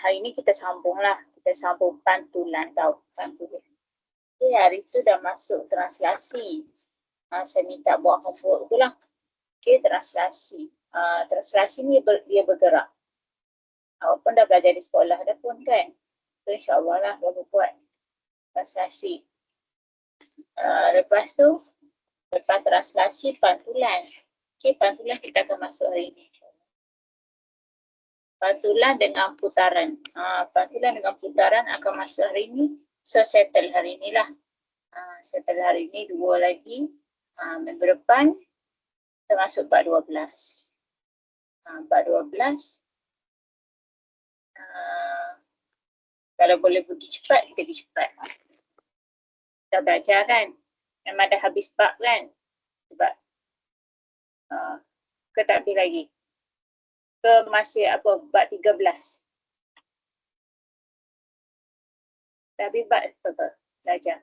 hari ni kita sambung lah. Kita sambung pantulan tau. Pantulan. Okay, hari tu dah masuk translasi. Saya minta buat homework tu lah. Okay, translasi. Translasi ni dia bergerak. Awak pun dah belajar di sekolah dah pun kan. So insyaAllah lah baru buat translasi. Lepas tu, lepas translasi pantulan. Okay, pantulan kita akan masuk hari ni. Pantulan dengan putaran. Pantulan dengan putaran akan masuk hari ni. So settle hari ni lah. Settle hari ni 2 lagi. Minggu depan kita masuk bab 12. Bab 12. Kalau boleh pergi cepat, kita pergi cepat. Kita belajar kan. Memang dah habis bab kan. Sebab ke tak habis lagi. Ke masih apa, bab 13. Tapi bab apa? Belajar.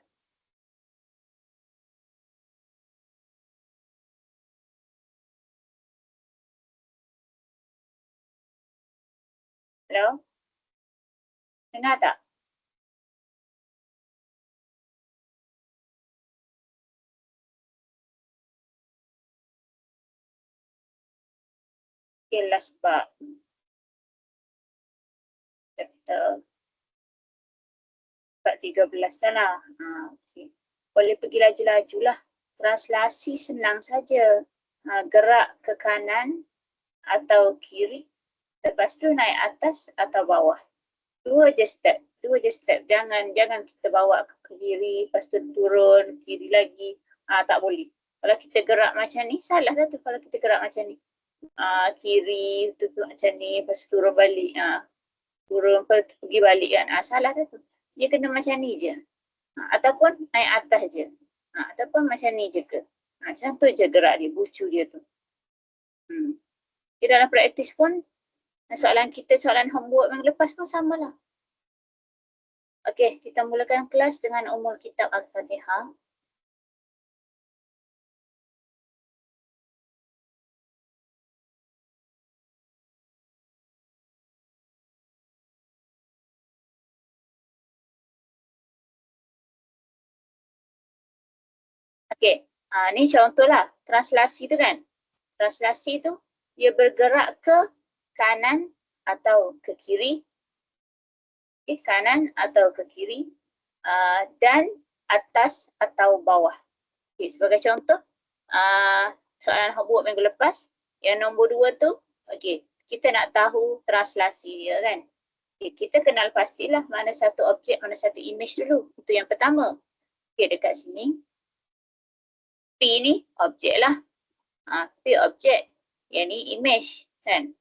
Hello? Dengar tak? Okay, last bab. Chapter bab 13 dah lah. Okay. Boleh pergi laju-laju lah. Translasi senang saja. Gerak ke kanan atau kiri. Lepas tu naik atas atau bawah. Dua je step. Jangan kita bawa ke kiri, lepas tu turun, kiri lagi. Tak boleh. Kalau kita gerak macam ni, salah dah tu kalau kita gerak macam ni. Kiri, tutup macam ni, lepas tu turun balik. Turun, pergi balik kan. Salah dah tu. Dia kena macam ni je. Ataupun naik atas je. Ataupun macam ni je ke. Macam tu je gerak dia, bucu dia tu. Dalam praktis pun, soalan kita, soalan homework yang lepas pun samalah. Okey, kita mulakan kelas dengan umul kitab Al-Fatihah. Okey, ni contohlah translasi tu kan. Translasi tu dia bergerak ke kanan atau ke kiri. Okay, kanan atau ke kiri dan atas atau bawah. Okay, sebagai contoh, soalan homework minggu lepas, yang nombor 2 tu, okay, kita nak tahu translasi dia kan. Okay, kita kenal pastilah mana satu objek, mana satu image dulu. Itu yang pertama. Okay, dekat sini. P ni objek lah. P objek. Yang ni image kan.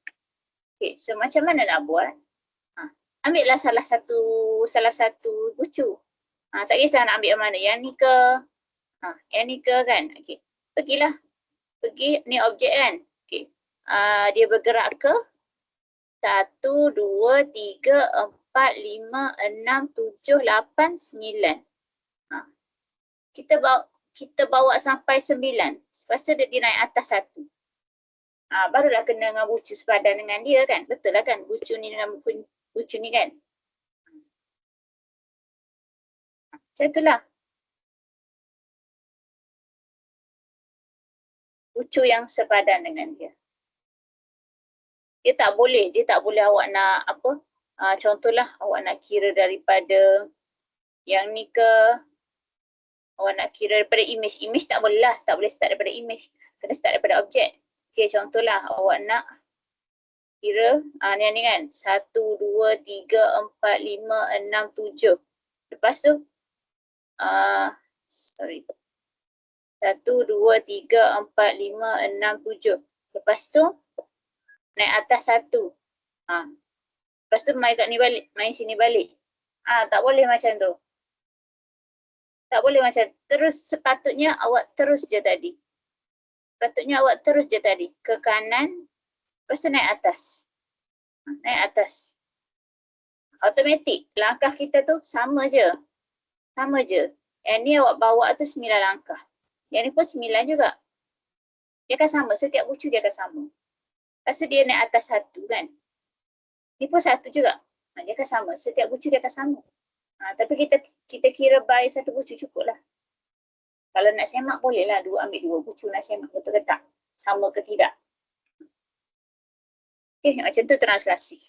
Okay, so macam mana nak buat? Ambillah salah satu bucu. Tak kisah nak ambil yang mana. Yang ni ke? Yang ni ke kan? Okay. Pergilah. Pergi, ni objek kan? Okay. Dia bergerak ke 1, 2, 3, 4, 5, 6, 7, 8, 9. Kita bawa sampai 9. Lepas tu dia naik atas 1. Barulah kena dengan bucu sepadan dengan dia kan? Betul lah kan? Bucu ni dengan bucu ni kan? Macam itulah. Bucu yang sepadan dengan dia. Dia tak boleh awak nak apa? Contohlah awak nak kira daripada yang ni ke, awak nak kira daripada image. Image tak boleh lah. Tak boleh start daripada image. Kena start daripada objek. Okay, contohlah awak nak kira ni kan. 1, 2, 3, 4, 5, 6, 7. Lepas tu 1, 2, 3, 4, 5, 6, 7. Lepas tu naik atas 1. Lepas tu main kat ni balik, main sini balik. Tak boleh macam tu. Tak boleh macam terus. Sepatutnya awak terus je tadi. Ke kanan. Lepas tu naik atas. Naik atas. Automatik. Langkah kita tu sama je. Yang ni awak bawa tu 9 langkah. Yang ni pun 9 juga. Dia akan sama. Setiap bucu dia akan sama. Lepas tu dia naik atas 1 kan. Ni pun satu juga. Dia akan sama. Setiap bucu dia akan sama. Tapi kita kira by satu bucu cukup lah. Kalau nak semak boleh lah ambil dua bucu nak semak betul ke tak. Sama ke tidak. Okay, macam tu translasi.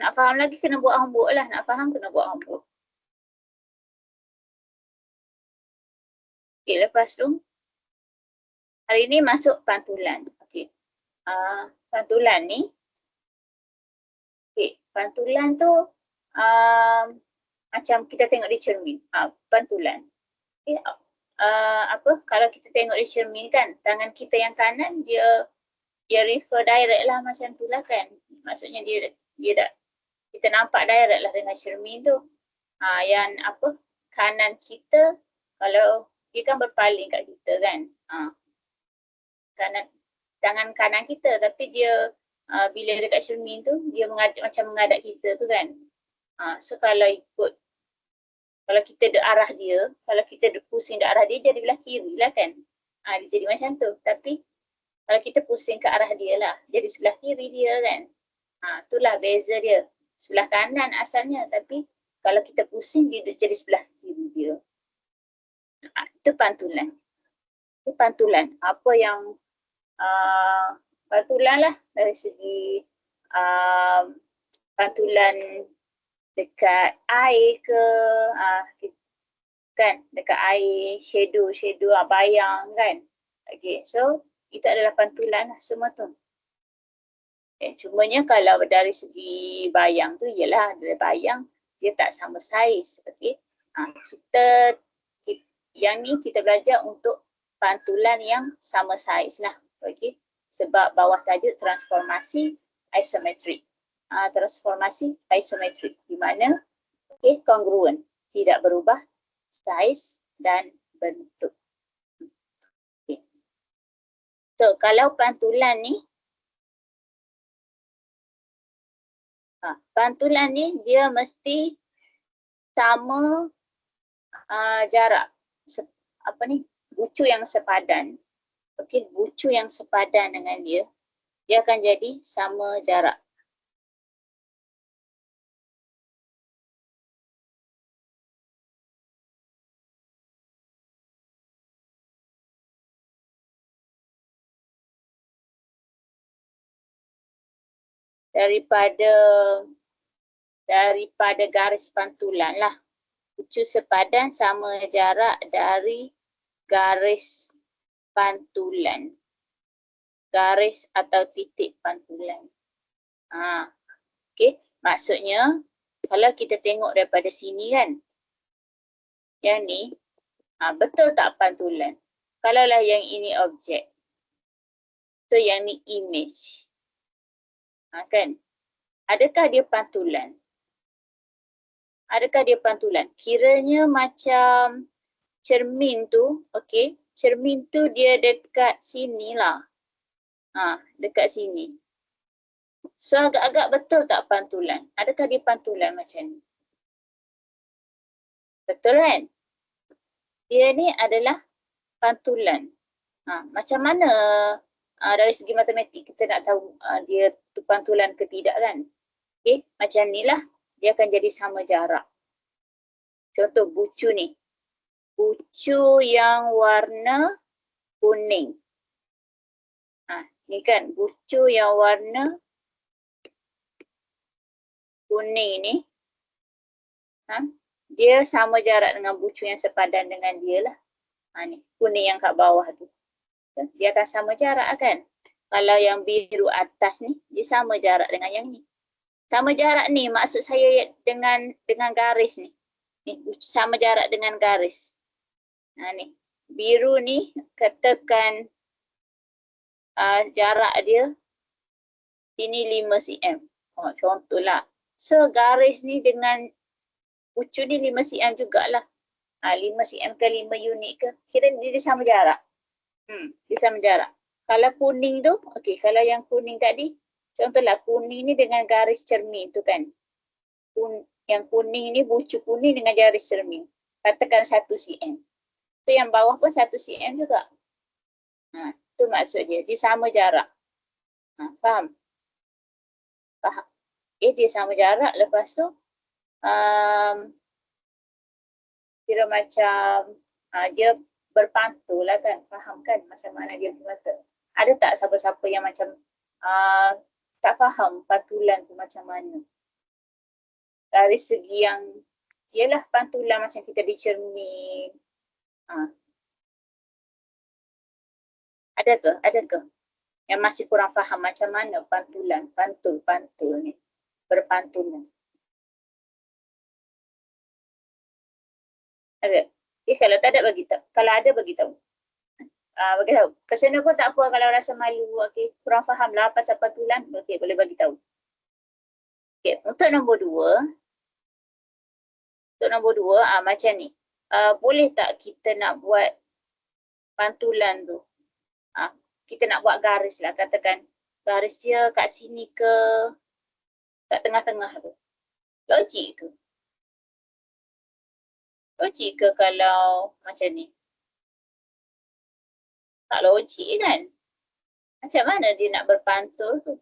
Nak faham lagi kena buat homework lah. Nak faham kena buat homework. Okay, lepas tu. Hari ni masuk pantulan. Okay. Pantulan ni. Okay, pantulan tu macam kita tengok di cermin. Pantulan. Okay. Kalau kita tengok di cermin kan, tangan kita yang kanan dia refer direct lah macam tu lah kan. Maksudnya kita nampak direct lah dengan cermin tu. Yang kanan kita, kalau dia kan berpaling kat kita kan. Tangan kanan kita, tapi dia bila dekat cermin tu, dia macam menghadap kita tu kan. So kalau kita dek arah dia, kalau kita pusing dek arah dia, jadi belah kiri lah kan. Dia jadi macam tu. Tapi kalau kita pusing ke arah dia lah, jadi sebelah kiri dia kan. Itulah beza dia. Sebelah kanan asalnya, tapi kalau kita pusing, dia jadi sebelah kiri dia. Itu pantulan. Itu pantulan. Apa yang pantulan lah dari segi pantulan dekat air ke, kan, dekat air, shadow, bayang kan. Okay, so itu adalah pantulan lah semua tu. Okay, cumanya kalau dari segi bayang tu, ialah dari bayang dia tak sama saiz. Okay. Yang ni kita belajar untuk pantulan yang sama saiz lah. Okay. Sebab bawah tajuk transformasi isometrik. Transformasi isometrik di mana kongruen, tidak berubah saiz dan bentuk. Okay. So kalau pantulan ni, dia mesti sama jarak. Bucu yang sepadan. Okey, bucu yang sepadan dengan dia akan jadi sama jarak. Daripada garis pantulan lah. Bucu sepadan sama jarak dari garis pantulan. Garis atau titik pantulan. Okey, maksudnya kalau kita tengok daripada sini kan, yang ni betul tak pantulan? Kalaulah yang ini objek, so yang ni image. Kan? Adakah dia pantulan? Adakah dia pantulan? Kiranya macam cermin tu, okey, cermin tu dia dekat sini lah. Dekat sini. So agak-agak betul tak pantulan? Adakah dia pantulan macam ni? Betul kan? Dia ni adalah pantulan. Macam mana dari segi matematik kita nak tahu dia tu pantulan ke tidak kan? Okey, macam ni lah. Dia akan jadi sama jarak. Contoh bucu ni. Bucu yang warna kuning. Ni kan bucu yang warna kuning ni. Dia sama jarak dengan bucu yang sepadan dengan dia lah. Ni kuning yang kat bawah tu. Dia akan sama jarak kan? Kalau yang biru atas ni, dia sama jarak dengan yang ni. Sama jarak ni maksud saya dengan garis ni. Ni sama jarak dengan garis. Ni biru ni katakan jarak dia ini 5 cm. Contohlah. So garis ni dengan bucu ni 5 cm jugalah. 5 cm ke 5 unit ke. Kira dia sama jarak. Dia sama jarak. Kalau kuning tu, okey, kalau yang kuning tadi, contohlah kuning ni dengan garis cermin tu kan. Yang kuning ni, bucu kuning dengan garis cermin. Katakan 1 cm. So yang bawah pun 1 cm juga. Itu maksud dia. Dia sama jarak. Faham? Faham? Dia sama jarak. Lepas tu kira macam dia berpantul lah kan. Faham kan macam mana dia berpantul? Ada tak siapa-siapa yang macam tak faham pantulan tu macam mana? Dari segi yang ialah pantulan macam kita di cermin. Ada ke yang masih kurang faham macam mana pantulan, pantul ni, berpantulan? Ada? Kalau tak ada bagi tahu. Kalau ada bagi tahu. Bagi tahu. Kesana pun tak apa kalau rasa malu, okey, kurang faham lah pasal pantulan, okey, boleh bagi tahu. Okey, untuk nombor 2. Macam ni. Boleh tak kita nak buat pantulan tu? Kita nak buat garis lah, katakan garis dia kat sini ke kat tengah-tengah tu. Logik ke? Logik ke kalau macam ni? Tak logik kan? Macam mana dia nak berpantul tu?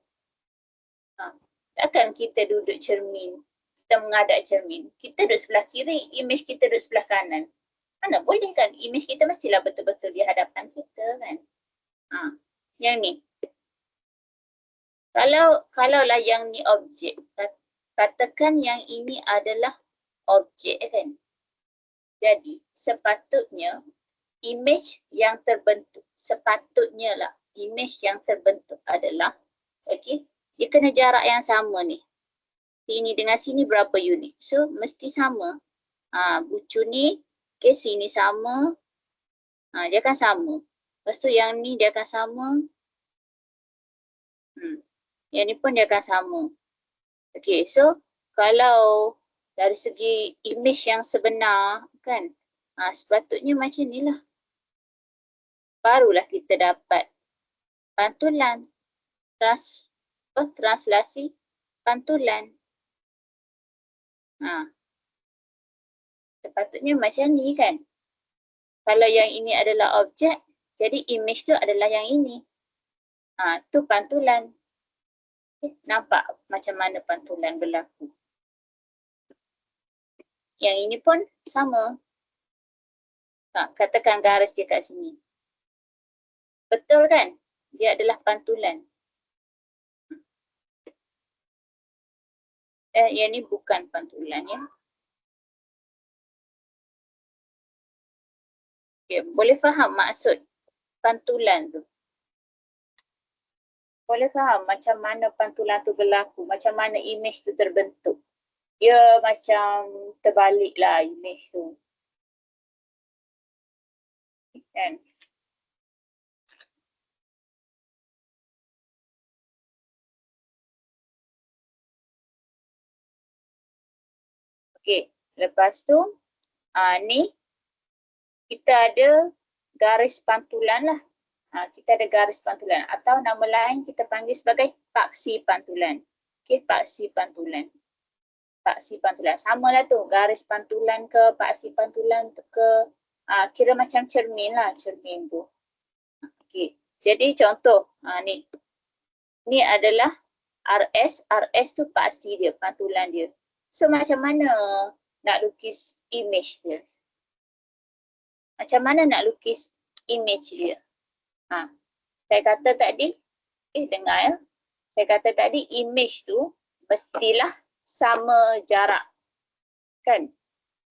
Takkan kita duduk cermin, kita menghadap cermin, kita duduk sebelah kiri, imej kita duduk sebelah kanan. Mana boleh kan? Imej kita mestilah betul-betul di hadapan kita kan? Yang ni. Kalaulah yang ni objek, katakan yang ini adalah objek kan? Jadi sepatutnya imej yang terbentuk, imej yang terbentuk adalah, okey, dia kena jarak yang sama ni. Sini dengan sini berapa unit? So mesti sama. Bucu ni, okey, sini sama. Dia akan sama. Lepas tu yang ni dia akan sama. Yang ni pun dia akan sama. Okey, so kalau dari segi imej yang sebenar kan, sepatutnya macam ni lah. Barulah kita dapat pantulan, translasi pantulan. Sepatutnya macam ni kan. Kalau yang ini adalah objek, jadi imej tu adalah yang ini. Tu pantulan. Nampak macam mana pantulan berlaku. Yang ini pun sama. Katakan garis dia kat sini. Betul kan? Dia adalah pantulan. Yang ni bukan pantulan ya. Okay, boleh faham maksud pantulan tu? Boleh faham macam mana pantulan tu berlaku, macam mana imej tu terbentuk. Dia macam terbalik lah imej tu. Kan? Okey, lepas tu ni kita ada garis pantulan lah. Kita ada garis pantulan atau nama lain kita panggil sebagai paksi pantulan. Okey, paksi pantulan. Paksi pantulan. Sama lah tu, garis pantulan ke paksi pantulan ke, kira macam cermin lah, cermin tu. Okey, jadi contoh ni. Ni adalah RS, RS tu paksi dia, pantulan dia. So macam mana nak lukis imej dia? Macam mana nak lukis imej dia? Saya kata tadi, dengar ya. Saya kata tadi imej tu mestilah sama jarak. Kan?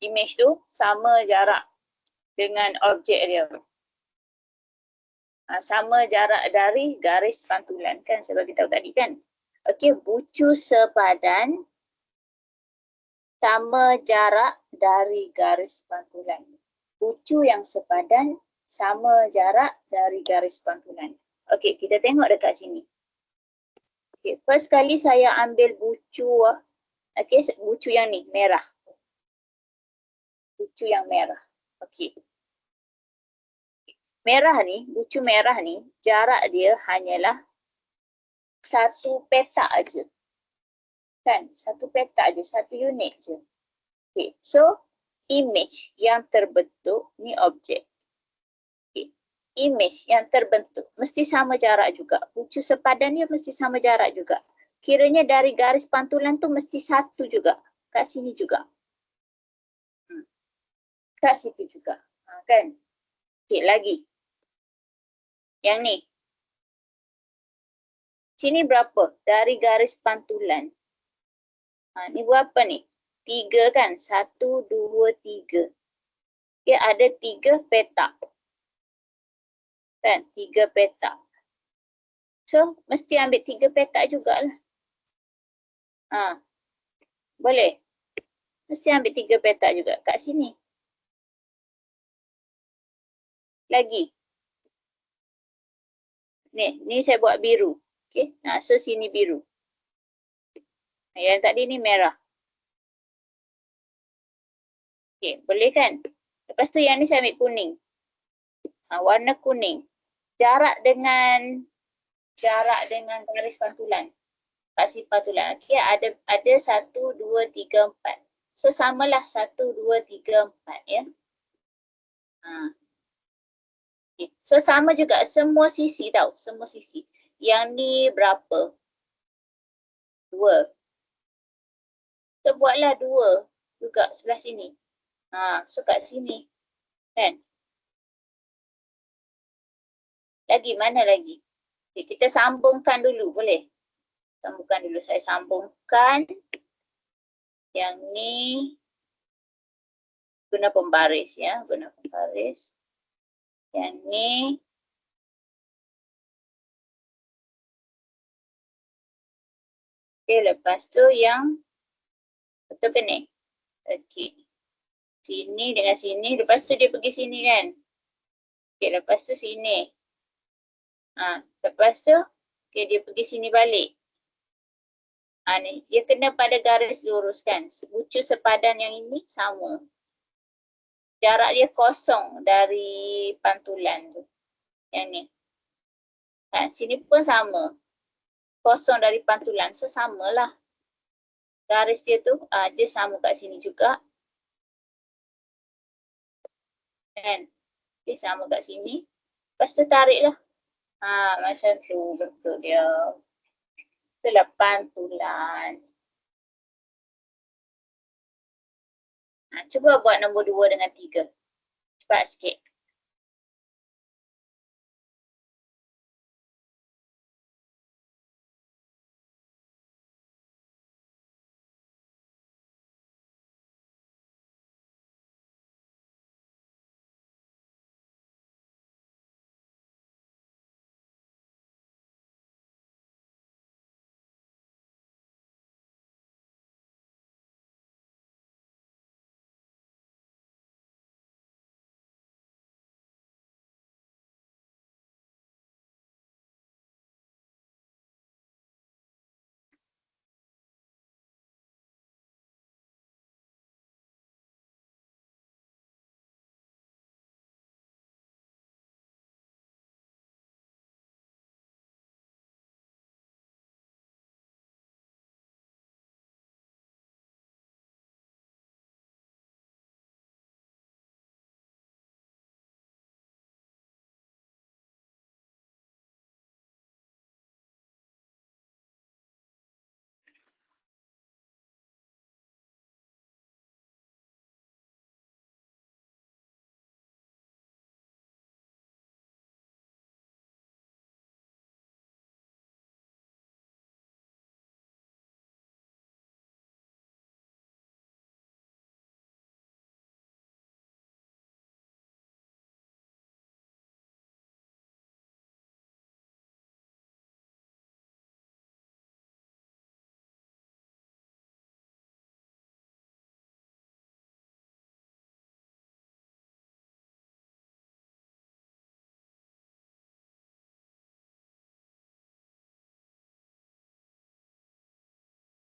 Imej tu sama jarak dengan objek dia. Sama jarak dari garis pantulan kan, saya bagi tahu tadi kan. Okey, bucu sepadan sama jarak dari garis pantulan. Bucu yang sepadan sama jarak dari garis pantulan. Okey, kita tengok dekat sini. Okey, first kali saya ambil bucu, okey, bucu yang ni, merah. Bucu yang merah. Okey. Merah ni, bucu merah ni, jarak dia hanyalah 1 petak aja. Kan? 1 petak aja, 1 unit je. Okey, so imej yang terbentuk ni objek. image yang terbentuk mesti sama jarak juga. Bucu sepadan dia mesti sama jarak juga. Kiranya dari garis pantulan tu mesti satu juga. Kat sini juga. Kat situ juga. Kan? Sikit lagi. Yang ni. Sini berapa? Dari garis pantulan. Ni berapa ni? 3 kan? 1, 2, 3. Dia ada 3 petak. Kan? 3 petak. So, mesti ambil 3 petak jugalah. Boleh? Mesti ambil 3 petak juga kat sini. Lagi. Ni saya buat biru. Okay. So sini biru. Yang tadi ni merah. Okay, boleh kan? Lepas tu yang ni saya ambil kuning. Warna kuning. Jarak dengan garis pantulan. Garis pantulan. Okay, ada 1, 2, 3, 4. So samalah 1, 2, 3, 4 ya. Okay. So sama juga semua sisi tau. Semua sisi. Yang ni berapa? 2. So buatlah 2 juga sebelah sini. So kat sini. Kan? Lagi mana lagi? Okay, kita sambungkan dulu boleh? Sambungkan dulu. Saya sambungkan. Yang ni guna pembaris ya. Guna pembaris. Yang ni. Okay, lepas tu yang betul ke ni? Okay. Sini dengan sini. Lepas tu dia pergi sini kan? Okay, lepas tu sini. Lepas tu, okay, dia pergi sini balik. Ni, dia kena pada garis lurus kan? Bucu sepadan yang ini sama. Jarak dia kosong dari pantulan tu. Yang ni. Sini pun sama. Kosong dari pantulan. So, samalah. Garis dia tu, dia sama kat sini juga. Kan? Dia sama kat sini. Lepas tu tariklah. Macam tu. Betul dia. Itulah pantulan. Cuba buat nombor 2 dengan 3. Cepat sikit.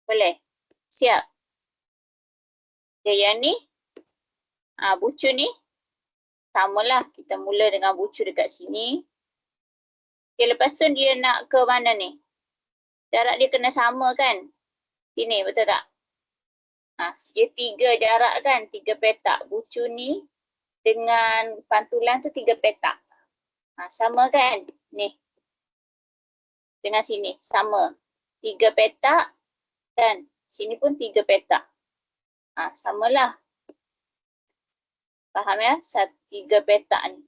Boleh? Siap? Okay, yang ni. Bucu ni. Samalah. Kita mula dengan bucu dekat sini. Okay, lepas tu dia nak ke mana ni? Jarak dia kena sama kan? Sini, betul tak? Dia 3 jarak kan? 3 petak. Bucu ni dengan pantulan tu 3 petak. Sama kan? Ni. Dengan sini. Sama. 3 petak. Dan sini pun 3 petak. Samalah. Faham ya? 3 petak ni.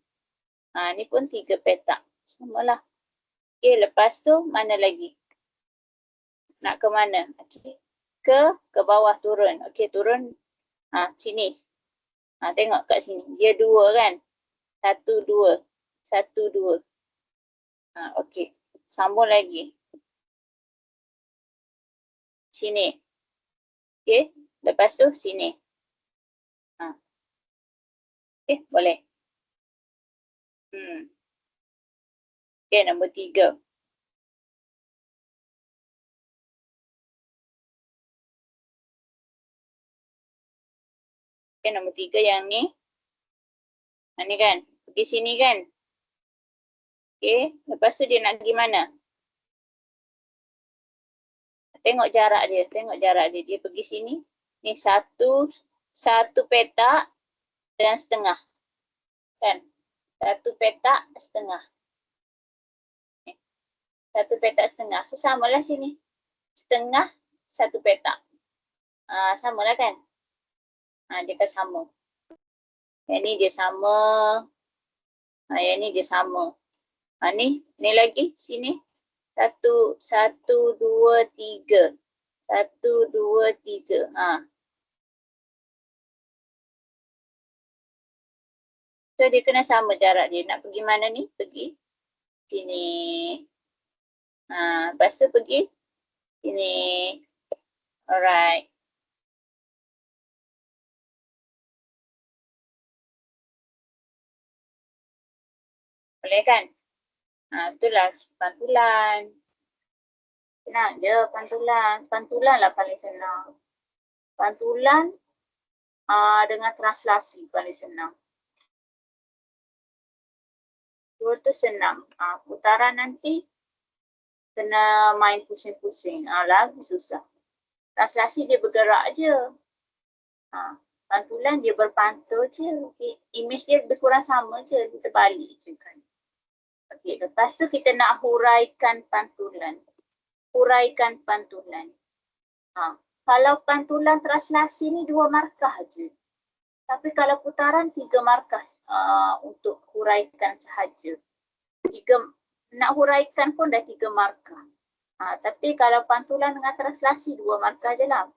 Ni pun 3 petak. Samalah. Okey, lepas tu mana lagi? Nak ke mana? Okey. Ke bawah turun. Okey, turun. Sini. Tengok kat sini. Dia 2 kan? 1, 2. 1, 2. Okey. Sambung lagi. Sini. Okey. Lepas tu sini. Okey, boleh. Okey, nombor 3. Okey, nombor 3 yang ni. Ni kan? Pergi sini kan? Okey, lepas tu dia nak pergi mana? Tengok jarak dia. Tengok jarak dia. Dia pergi sini. Ni 1 petak dan setengah. Kan? 1 petak setengah. 1 petak setengah. Sesamalah sini. Setengah 1 petak. Samalah kan? Dia akan sama. Yang ni dia sama. Yang ni dia sama. Ni lagi sini. 1, 2, 3. 1, 2, 3. So dia kena sama jarak dia. Nak pergi mana ni? Pergi sini. Lepas tu pergi sini. Alright. Boleh kan? Itulah pantulan. Senang je pantulan. Pantulan lah paling senang. Pantulan dengan translasi paling senang. Dua tu senang. Putaran nanti kena main pusing-pusing. Lagi susah. Translasi dia bergerak je. Pantulan dia berpantul je. Image dia lebih kurang sama je. Dia terbalik je kan. Okey, lepas tu kita nak huraikan pantulan. Huraikan pantulan. Kalau pantulan translasi ni 2 markah je. Tapi kalau putaran 3 markah untuk huraikan sahaja. Nak huraikan pun dah 3 markah. Tapi kalau pantulan dengan translasi 2 markah je lah.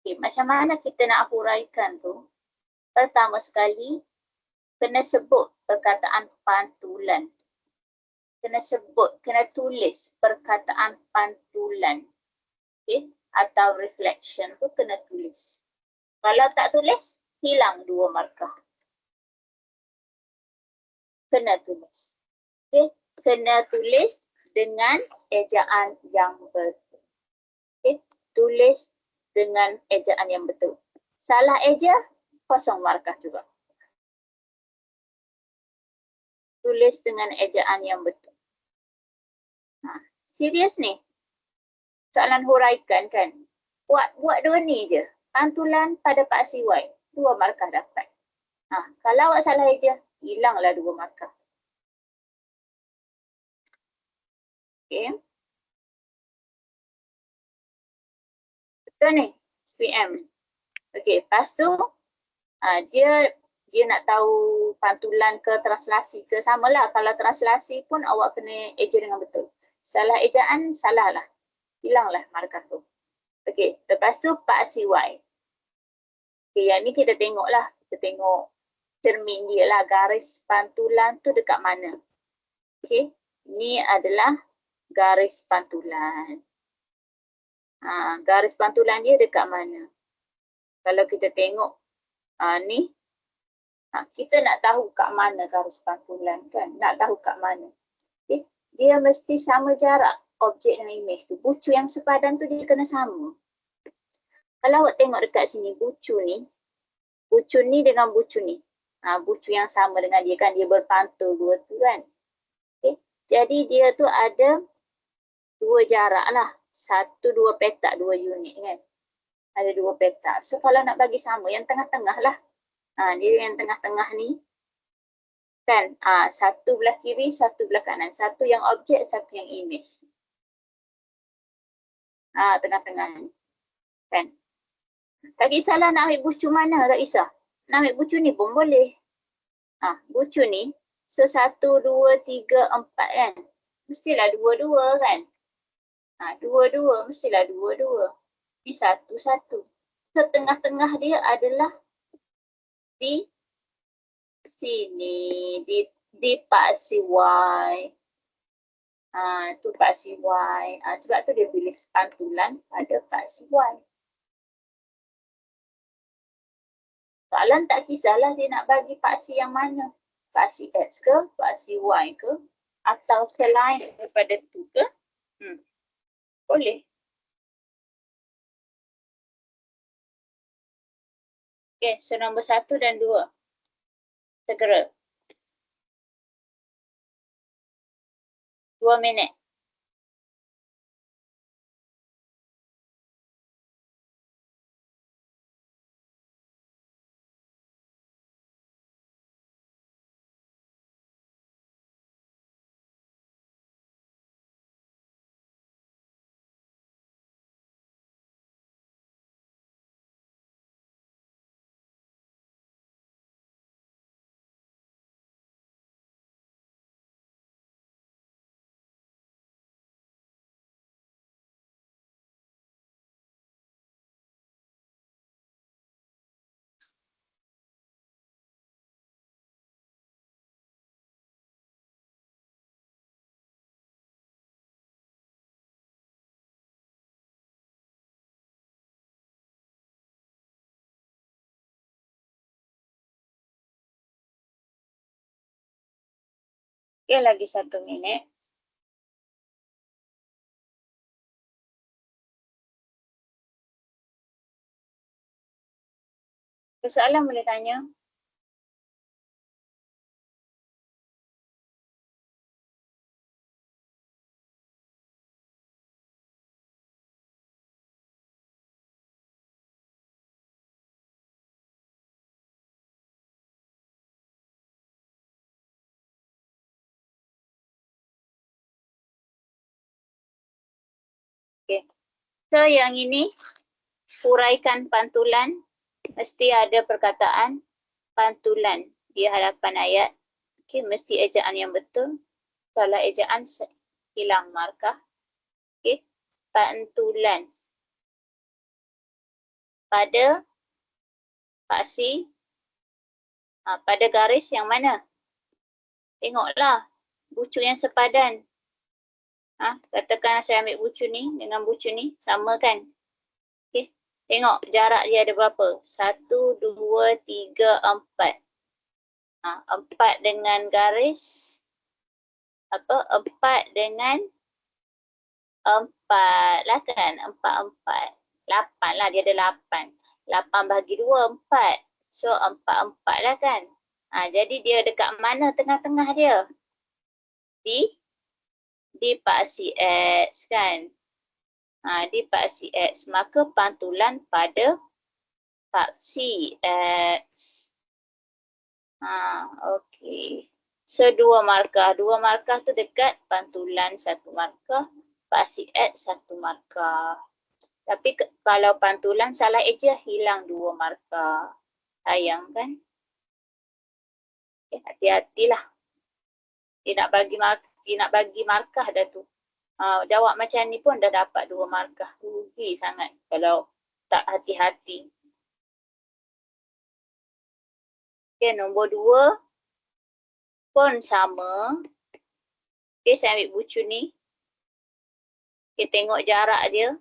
Okay, macam mana kita nak huraikan tu? Pertama sekali, kena sebut perkataan pantulan. Kena tulis perkataan pantulan. Okay? Atau reflection tu kena tulis. Kalau tak tulis, hilang 2 markah. Kena tulis. Okay? Kena tulis dengan ejaan yang betul. Okay? Tulis dengan ejaan yang betul. Salah eja, kosong markah juga. Tulis dengan ejaan yang betul. Serius ni. Soalan huraikan kan. Buat 2 ni je. Pantulan pada paksi Y. 2 markah dapat. Kalau awak salah eja, hilanglah 2 markah. Okay. Betul ni. SPM. Okay. Lepas tu, dia nak tahu pantulan ke translasi ke, samalah. Kalau translasi pun awak kena eja dengan betul. Salah ejaan, salah lah. Hilanglah markah tu. Okey, lepas tu paksi Y. Okey, yang ni kita tengok lah. Kita tengok cermin dia lah. Garis pantulan tu dekat mana. Okey, ni adalah garis pantulan. Garis pantulan dia dekat mana. Kalau kita tengok ni, kita nak tahu kat mana garis pantulan kan. Nak tahu kat mana. Okay. Dia mesti sama jarak objek dengan image tu. Bucu yang sepadan tu dia kena sama. Kalau awak tengok dekat sini, bucu ni dengan bucu ni. Bucu yang sama dengan dia kan, dia berpantul 2 tu kan. Okay. Jadi dia tu ada 2 jarak lah. 1, 2 petak, 2 unit kan. Ada 2 petak. So kalau nak bagi sama, yang tengah-tengah lah. Dia yang tengah-tengah ni. Kan? Satu belah kiri, satu belah kanan. Satu yang objek, satu yang image. Tengah-tengah ni. Kan? Tak kisahlah nak ambil bucu mana, tak kisah. Nak ambil bucu ni pun boleh. Bucu ni, so 1, 2, 3, 4 kan. Mestilah dua-dua kan. Dua-dua, mestilah dua-dua. Ni satu-satu. So tengah-tengah dia adalah di sini, di paksi Y. Tu paksi Y. Sebab tu dia pilih pantulan pada paksi Y. Soalan tak kisahlah dia nak bagi paksi yang mana. Paksi X ke, paksi Y ke, atau selain daripada tu ke. Boleh. Okay, so nombor 1 dan 2. Segera. 2 minit. Okay, lagi 1 minit. Soalan boleh tanya? Okay. So yang ini, uraikan pantulan. Mesti ada perkataan pantulan di hadapan ayat. Okay, mesti ejaan yang betul. Salah ejaan, hilang markah. Okay. Pantulan pada paksi, pada garis yang mana? Tengoklah bucu yang sepadan. Katakan saya ambil bucu ni dengan bucu ni, sama kan? Okay. Tengok jarak dia ada berapa? 1, 2, 3, 4. 4 dengan garis. 4 dengan 4 lah kan? 4, 4. 8 lah, dia ada 8. 8 bagi 2, 4. So 4, 4 lah kan? Jadi dia dekat mana tengah-tengah dia? Di paksi X kan? Di paksi X. Maka pantulan pada paksi X. Okey. So 2 markah. 2 markah tu dekat pantulan 1 markah. Paksi X 1 markah. Tapi kalau pantulan salah eja, hilang 2 markah. Sayang kan? Okay, hati-hatilah. Dia nak bagi markah dah tu. Jawab macam ni pun dah dapat 2 markah. Rugi sangat kalau tak hati-hati. Okay, nombor 2 pun sama. Okay, saya ambil bucu ni. Okay, tengok jarak dia.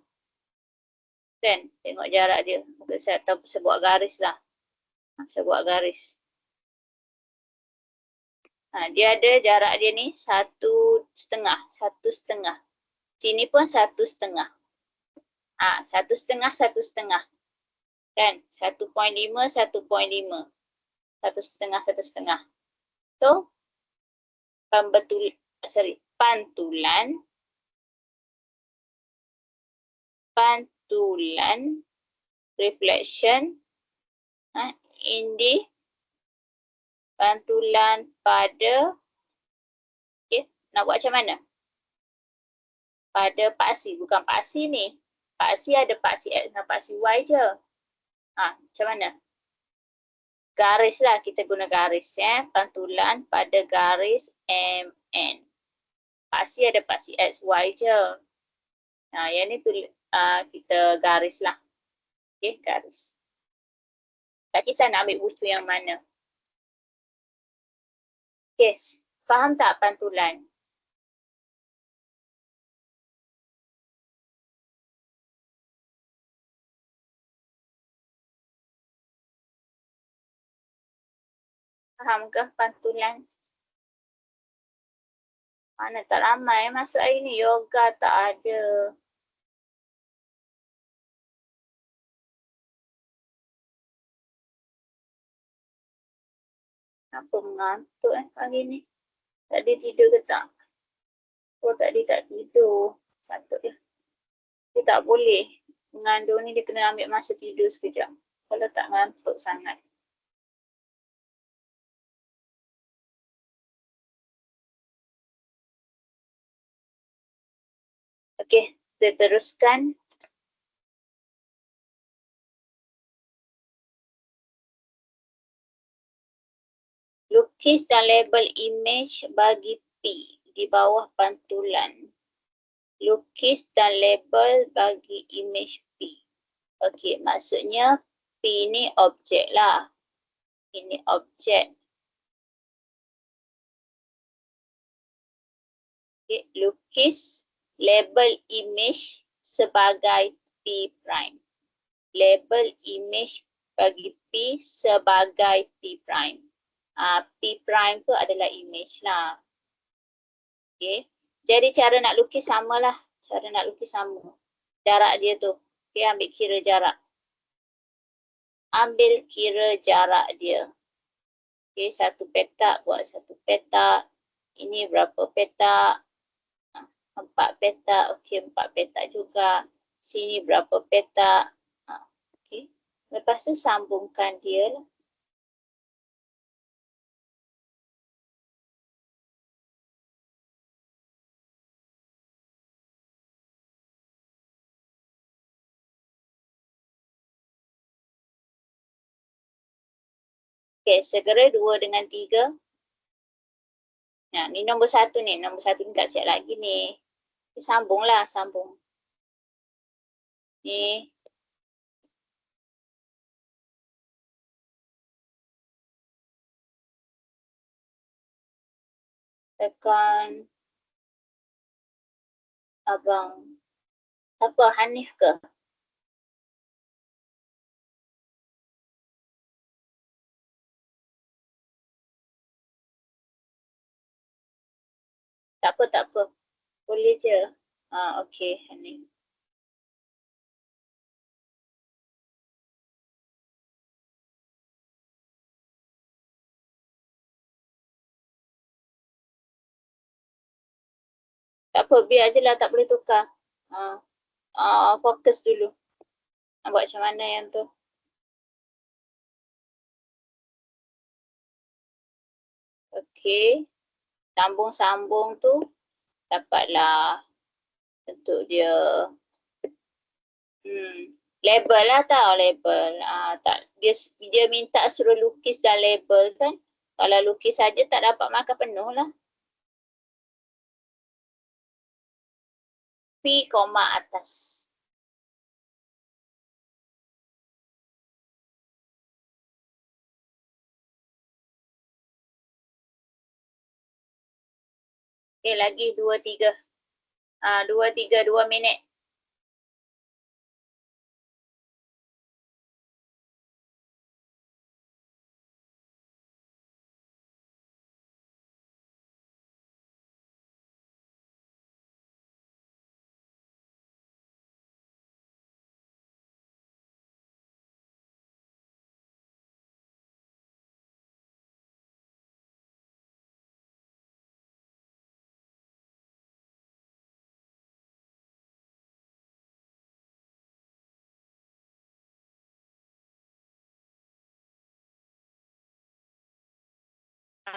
Kan? Tengok jarak dia. Mungkin saya tahu saya buat garis lah. Saya buat garis. Dia ada jarak dia ni 1,5. 1,5. Sini pun 1,5. 1,5, 1,5. Kan? 1.5, 1.5. 1,5, 1,5. So, pantulan reflection in the Pantulan pada, okey, nak buat macam mana? Pada paksi, bukan paksi ni. Paksi ada paksi X dan paksi Y je. Macam mana? Garis lah, kita guna garis ya. Pantulan pada garis MN. Paksi ada paksi X, Y je. Yang ni kita garis lah. Okey, garis. Tak kisah nak ambil buku yang mana. Okey, faham tak pantulan? Fahamkah pantulan? Mana tak ramai masuk hari ni. Yoga tak ada. Apa mengantuk hari ni? Tadi tidur ke tak? Oh tadi tak tidur. Patut ya. Dia tak boleh. Mengandung ni dia kena ambil masa tidur sekejap. Kalau tak ngantuk sangat. Okey, kita teruskan. Lukis dan label image bagi P di bawah pantulan. Lukis dan label bagi image P. Okey, maksudnya P ni objek lah. Ini objek. Okay, lukis label image sebagai P prime. Label image bagi P sebagai P prime. P prime tu adalah image lah. Okay. Jadi cara nak lukis samalah. Cara nak lukis sama. Jarak dia tu. Okay, ambil kira jarak. Ambil kira jarak dia. Okay, satu petak buat satu petak. Ini berapa petak? 4 petak. Okey, 4 petak juga. Sini berapa petak? Okey. Lepas tu sambungkan dia lah. Okey, segera 2 dengan 3. Ni nombor 1 ni. Nombor 1 ni tak siap lagi ni. Sambunglah, sambung. Ni. Tekan. Abang. Siapa? Hanif ke? Tak apa, tak apa. Boleh je. Okey, Hanif. Tak apa, biar je lah, tak boleh tukar. Fokus dulu. Nak buat macam mana yang tu? Okey. Sambung-sambung tu dapatlah bentuk dia. Label lah tau, label. Tak, dia minta suruh lukis dan label kan. Kalau lukis saja tak dapat markah penuh lah. P, atas. Okay, lagi 2-3. 2 minit.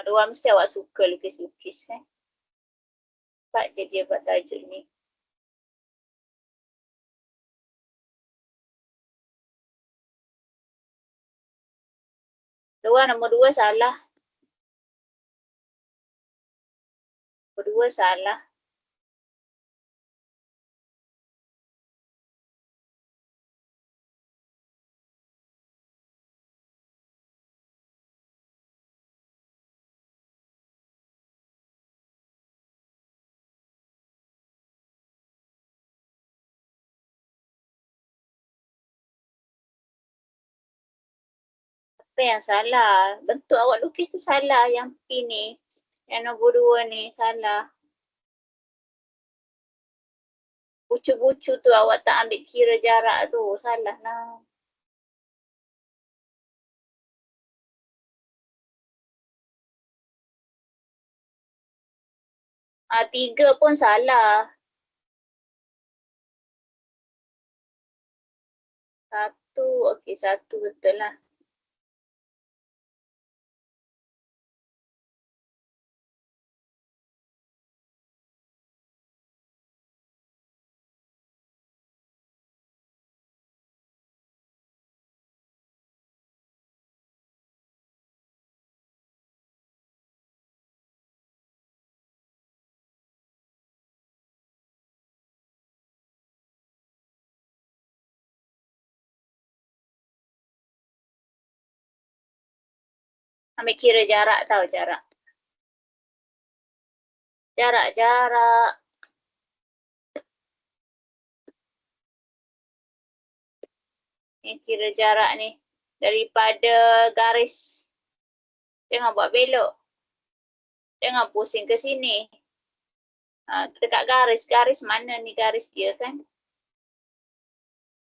Luar mesti awak suka lukis-lukis kan. Cepat je dia buat tajuk ni. Luar nombor 2 salah. Nombor 2 salah. Apa yang salah? Bentuk awak lukis tu salah. Yang P ni. Yang nombor 2 ni salah. Bucu-bucu tu awak tak ambil kira jarak tu. Salah lah. Ah, 3 pun salah. 1, okey 1 betul lah. Ambil kira jarak tau, jarak. Jarak. Ni kira jarak ni. Daripada garis. Jangan buat belok. Jangan pusing ke sini. Dekat garis. Garis mana ni garis dia kan?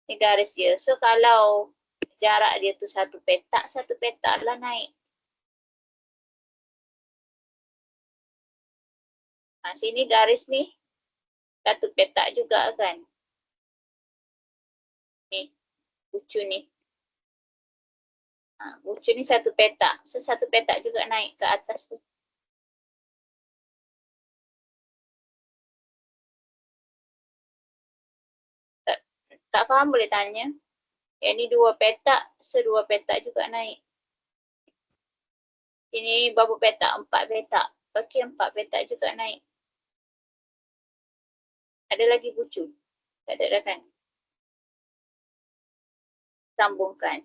Ni garis dia. So kalau jarak dia tu 1 petak lah naik. Sini garis ni 1 petak juga kan. Ni, bucu ni. Bucu ni 1 petak. So 1 petak juga naik ke atas tu. Tak faham boleh tanya. Yang ni 2 petak, so 2 petak juga naik. Ini berapa petak? 4 petak. Okey, 4 petak juga naik. Ada lagi bucu? Tak ada dah kan? Sambungkan.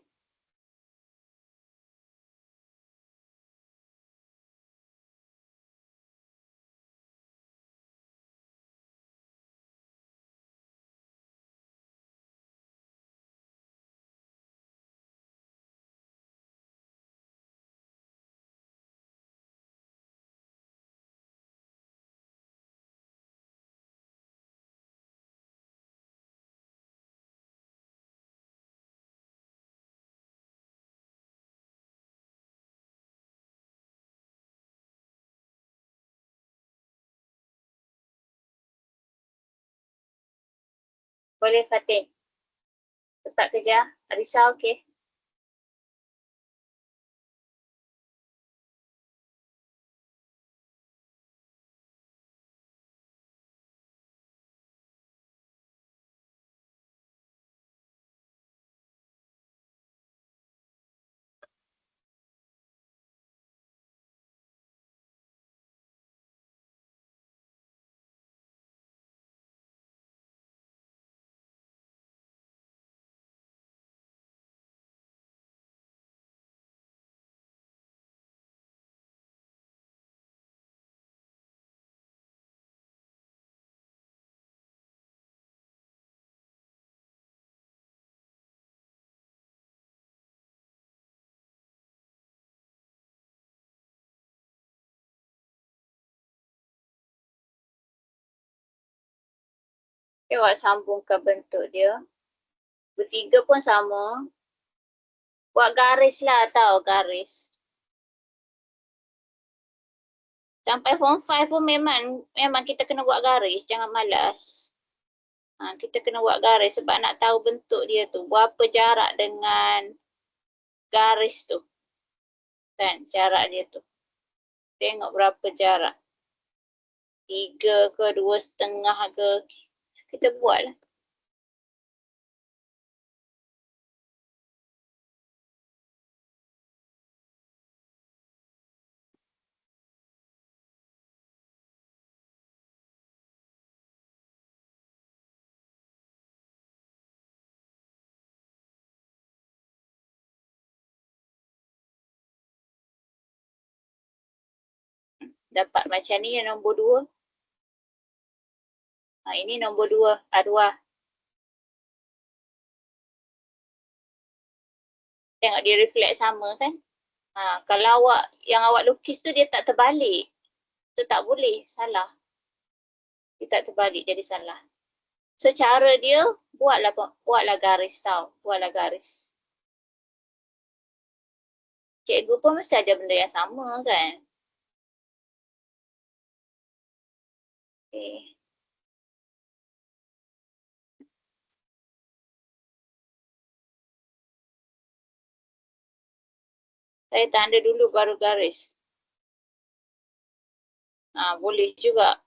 Boleh Fatin? Cepat kerja. Arisa okey? Okay, awak sambungkan bentuk dia. Bertiga pun sama. Buat garis lah tau, garis. Sampai form 5 pun memang kita kena buat garis. Jangan malas. Kita kena buat garis sebab nak tahu bentuk dia tu. Berapa jarak dengan garis tu. Kan, jarak dia tu. Tengok berapa jarak. 3 ke 2,5 ke. Kita buatlah. Dapat macam ni yang nombor 2. Ini nombor 2. A2. Tengok dia reflect sama kan. Kalau yang awak lukis tu dia tak terbalik. Tu tak boleh. Salah. Dia tak terbalik jadi salah. So cara dia buatlah garis tau. Buatlah garis. Cikgu pun mesti ajar benda yang sama kan. Okay. Saya tanda dulu baru garis. Boleh juga.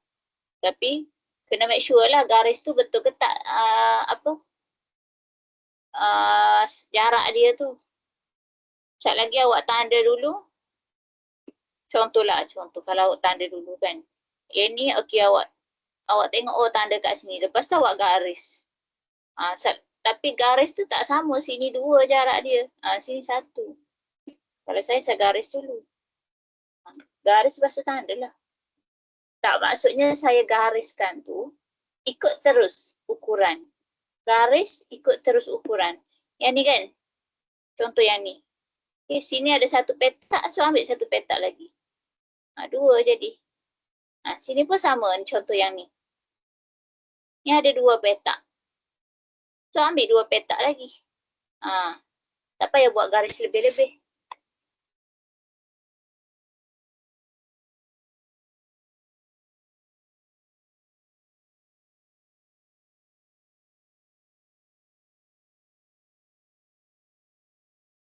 Tapi kena make sure lah garis tu betul ke tak jarak dia tu. Sekejap lagi awak tanda dulu. Contohlah, kalau awak tanda dulu kan. Yang ni okey awak tengok tanda kat sini. Lepas tu awak garis. Tapi garis tu tak sama. Sini 2 jarak dia. Sini 1. Kalau saya garis dulu. Garis lepas tu tanda lah. Tak, maksudnya saya gariskan tu ikut terus ukuran. Garis ikut terus ukuran. Yang ni kan? Contoh yang ni. Okay, sini ada 1 petak, so ambil 1 petak lagi. 2 jadi. Sini pun sama contoh yang ni. Ni ada 2 petak. So ambil 2 petak lagi. Tak payah buat garis lebih-lebih.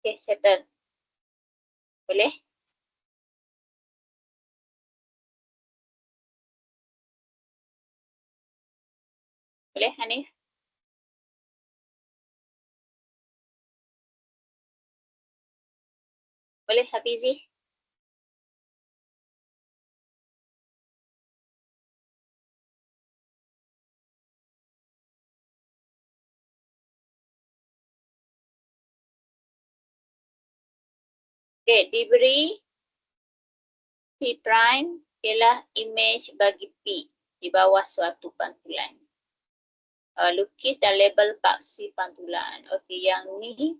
Okay, settle. Boleh? Boleh, Hanif? Boleh, Hafizi? Okay, diberi P prime ialah image bagi P di bawah suatu pantulan. Lukis dan label paksi pantulan. Okey, yang ni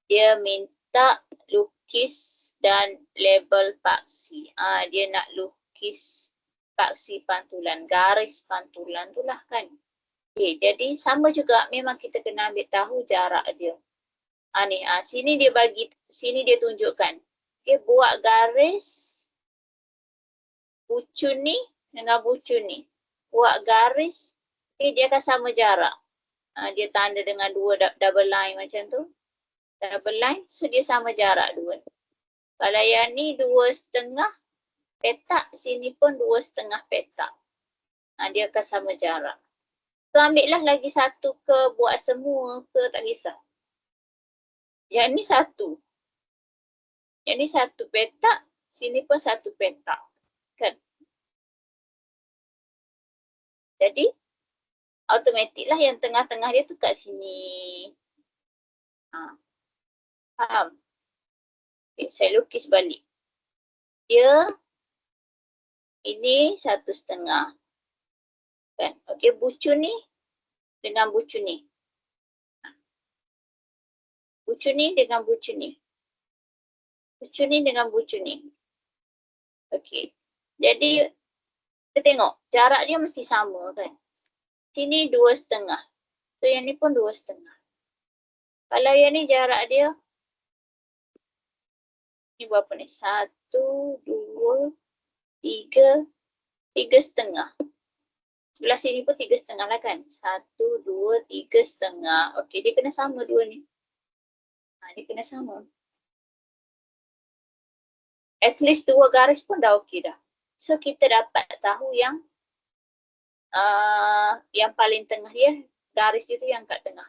dia minta lukis dan label paksi. Dia nak lukis paksi pantulan, garis pantulan tu lah kan. Okay, jadi sama juga memang kita kena ambil tahu jarak dia. Sini dia tunjukkan. Okay, buat garis bucun ni dengan bucun ni. Buat garis, okay, dia akan sama jarak. Dia tanda dengan 2 double line macam tu. Double line, so dia sama jarak 2. Kalau yang ni 2,5 petak, sini pun 2,5 petak. Dia akan sama jarak. So ambil lah lagi 1 ke, buat semua ke, tak kisah. Yang ni 1. Yang ni 1 petak, sini pun 1 petak. Kan? Jadi, automatik lah yang tengah-tengah dia tu kat sini. Faham? Okay, saya lukis balik. Dia ini 1,5. Kan? Okey, bucun ni dengan bucun ni. Bucun ni dengan bucun ni. Bucun ni dengan bucun ni. Okey. Jadi kita tengok jarak dia mesti sama kan. Sini 2,5. So yang ni pun 2,5. Kalau yang ni jarak dia ni berapa ni? 1, 2, 3, 3,5. Sebelah sini pun 3,5 lah kan. 1, 2, 3,5. Okey, dia kena sama 2 ni. Dia kena sama. At least 2 garis pun dah okey dah. So kita dapat tahu yang paling tengah dia, garis dia tu yang kat tengah.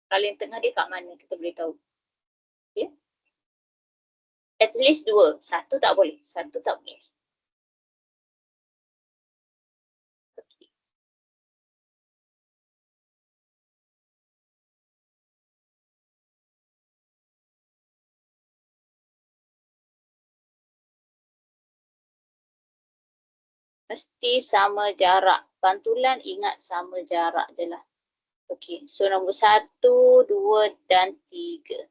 Paling tengah dia kat mana, kita boleh tahu. Okay. At least 2. 1 tak boleh. 1 tak boleh. Okay. Mesti sama jarak. Pantulan ingat sama jarak je lah. Okey, so nombor 1, 2 dan 3.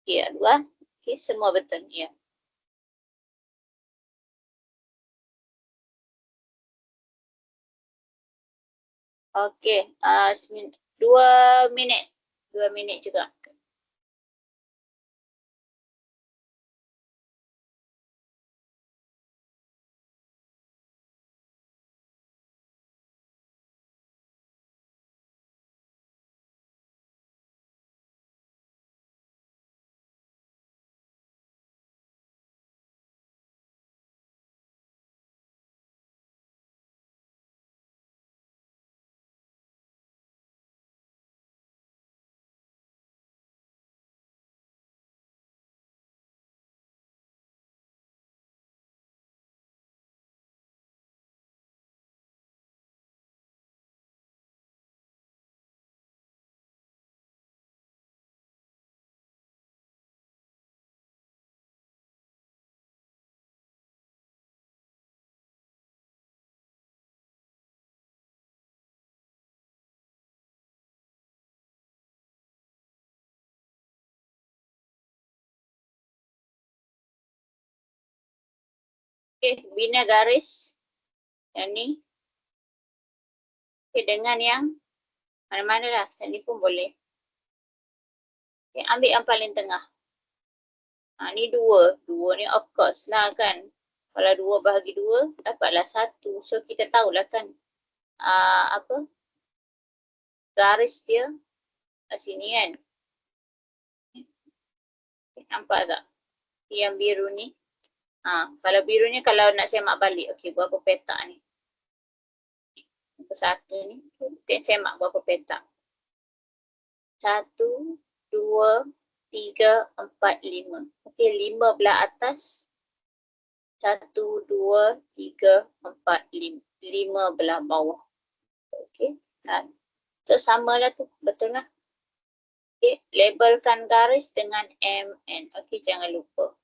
Okey, 2. Okey, semua betul. Ya. Okey, 2 minit. 2 minit juga. Okey, bina garis. Yang ni. Okey, dengan yang mana-mana lah. Yang ni pun boleh. Okay, ambil yang paling tengah. Ni 2. 2 ni of course lah kan. Kalau 2 bahagi 2, dapatlah 1. So, kita tahulah kan. Apa? Garis dia kat sini kan. Nampak tak? Yang biru ni. Kalau biru ni kalau nak semak balik. Okey, berapa petak ni? Nombor 1 ni. Kita semak berapa petak. 1, 2, 3, 4, 5. Okey, 5 belah atas. 1, 2, 3, 4, 5. 5 belah bawah. Okey. So, samalah tu. Betul lah. Okey, labelkan garis dengan MN. Okey, jangan lupa.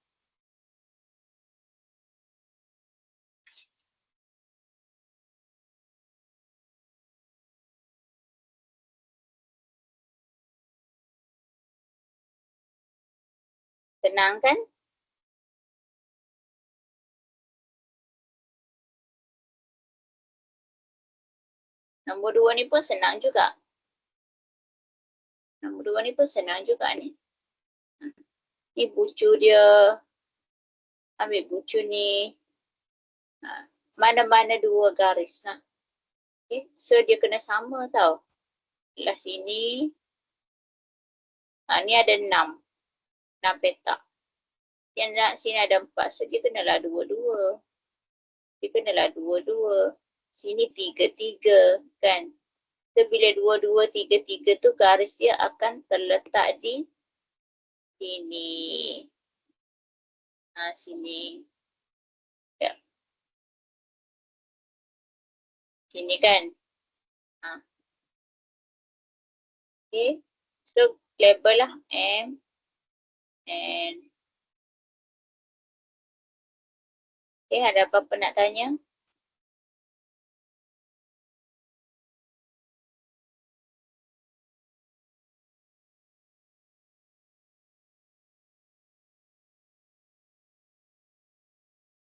Senang kan? Nombor 2 ni pun senang juga. Nombor 2 ni pun senang juga ni. Ni bucu dia. Ambil bucu ni. Mana-mana 2 garis lah. Okay. So dia kena sama tau. Belah sini. Ni ada 6. 6 petak. Yang sini ada 4. So dia kenalah 2-2. Dia kenalah 2-2. Sini 3-3 kan. So bila 2-2, 3-3 tu garis dia akan terletak di sini. Sini. Ya. Sini kan. Okay. So label lah M. N. Okay, ada apa-apa nak tanya?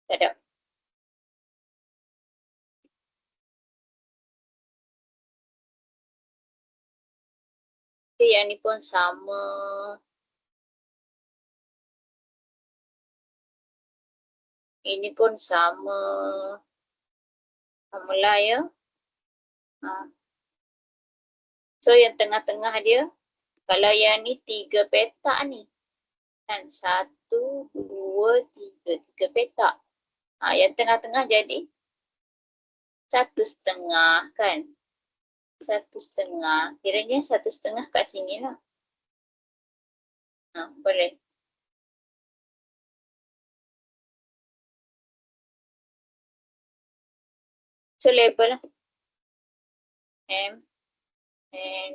Tak ada. Okay, yang ni pun sama. Ini pun sama. Mula ya. So yang tengah-tengah dia. Kalau yang ni 3 petak ni. Kan 1, 2, 2, 3. 3 petak. Yang tengah-tengah jadi 1,5 kan? 1,5. Kiranya 1,5 kat sini lah. Boleh. So label lah. M, N.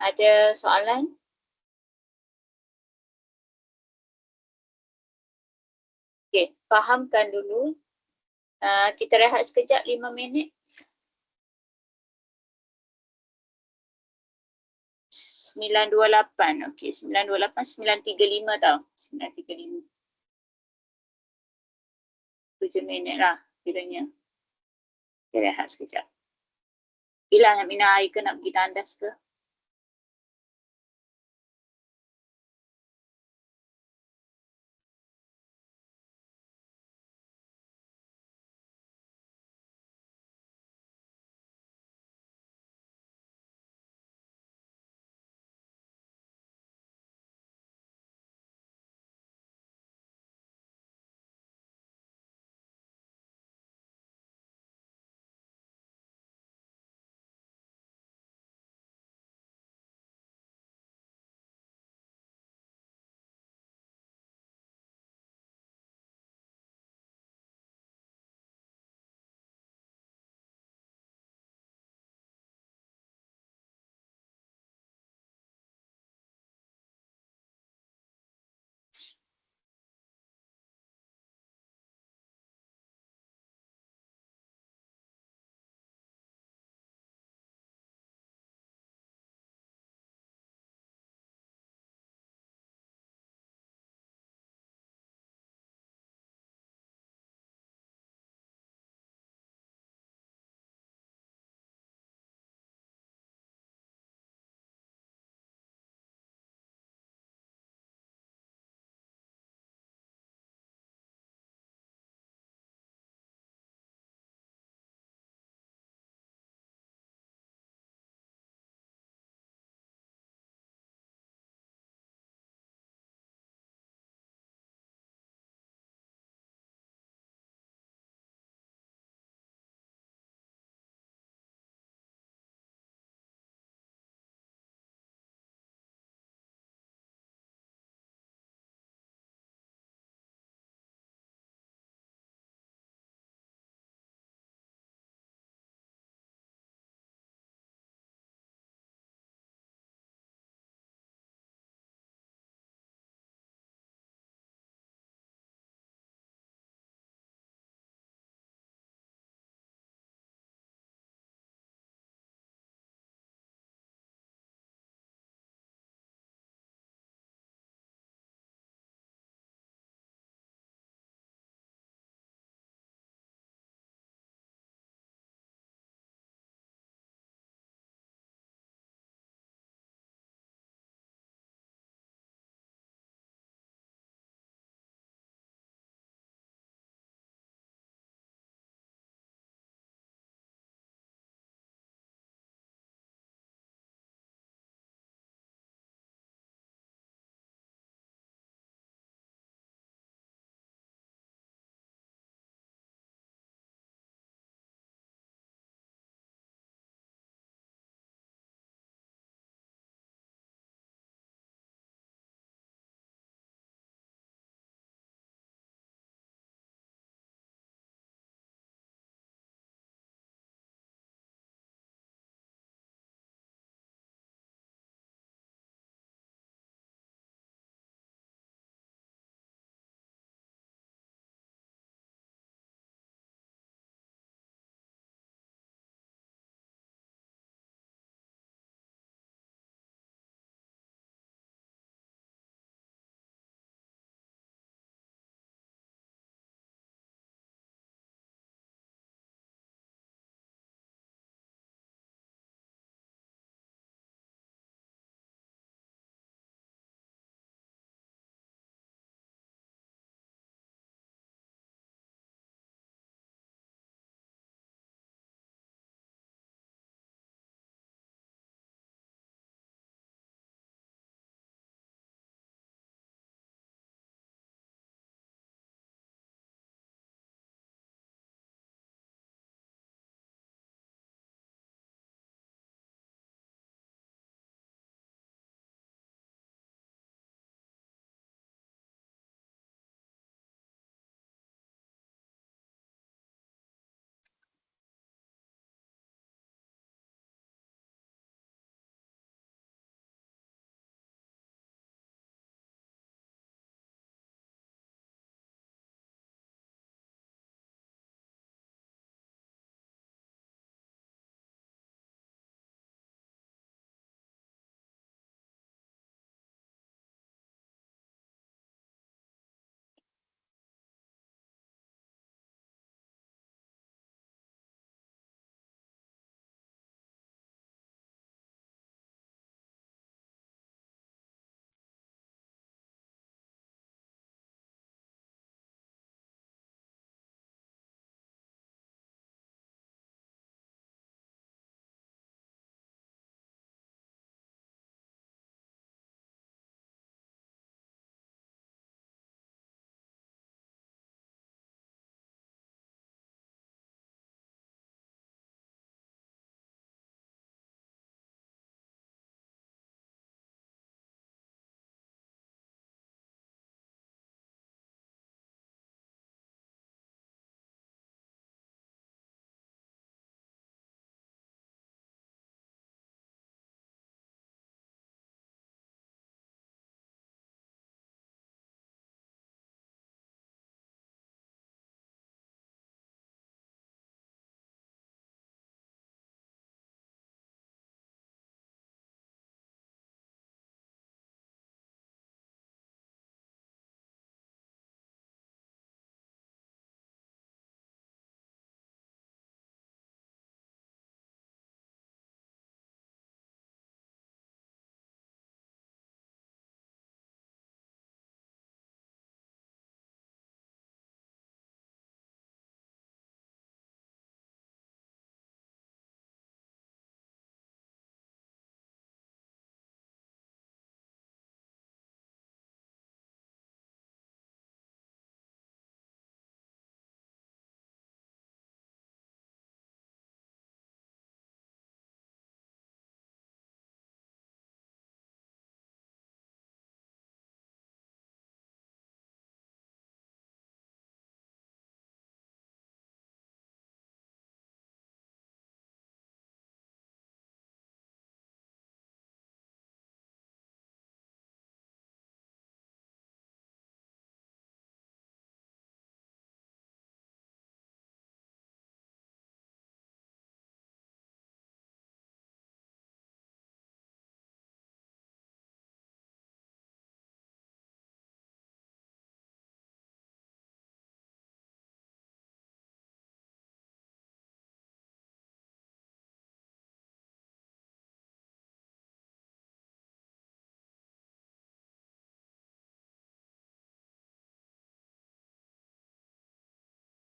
Ada soalan? Okey, fahamkan dulu. Kita rehat sekejap 5 minit. 9.28. Okey, 9.28, 9.35 tau. 9.35. 7 minit lah kiranya. Kita rehat sekejap. Bila nak minum air ke nak pergi tandas ke?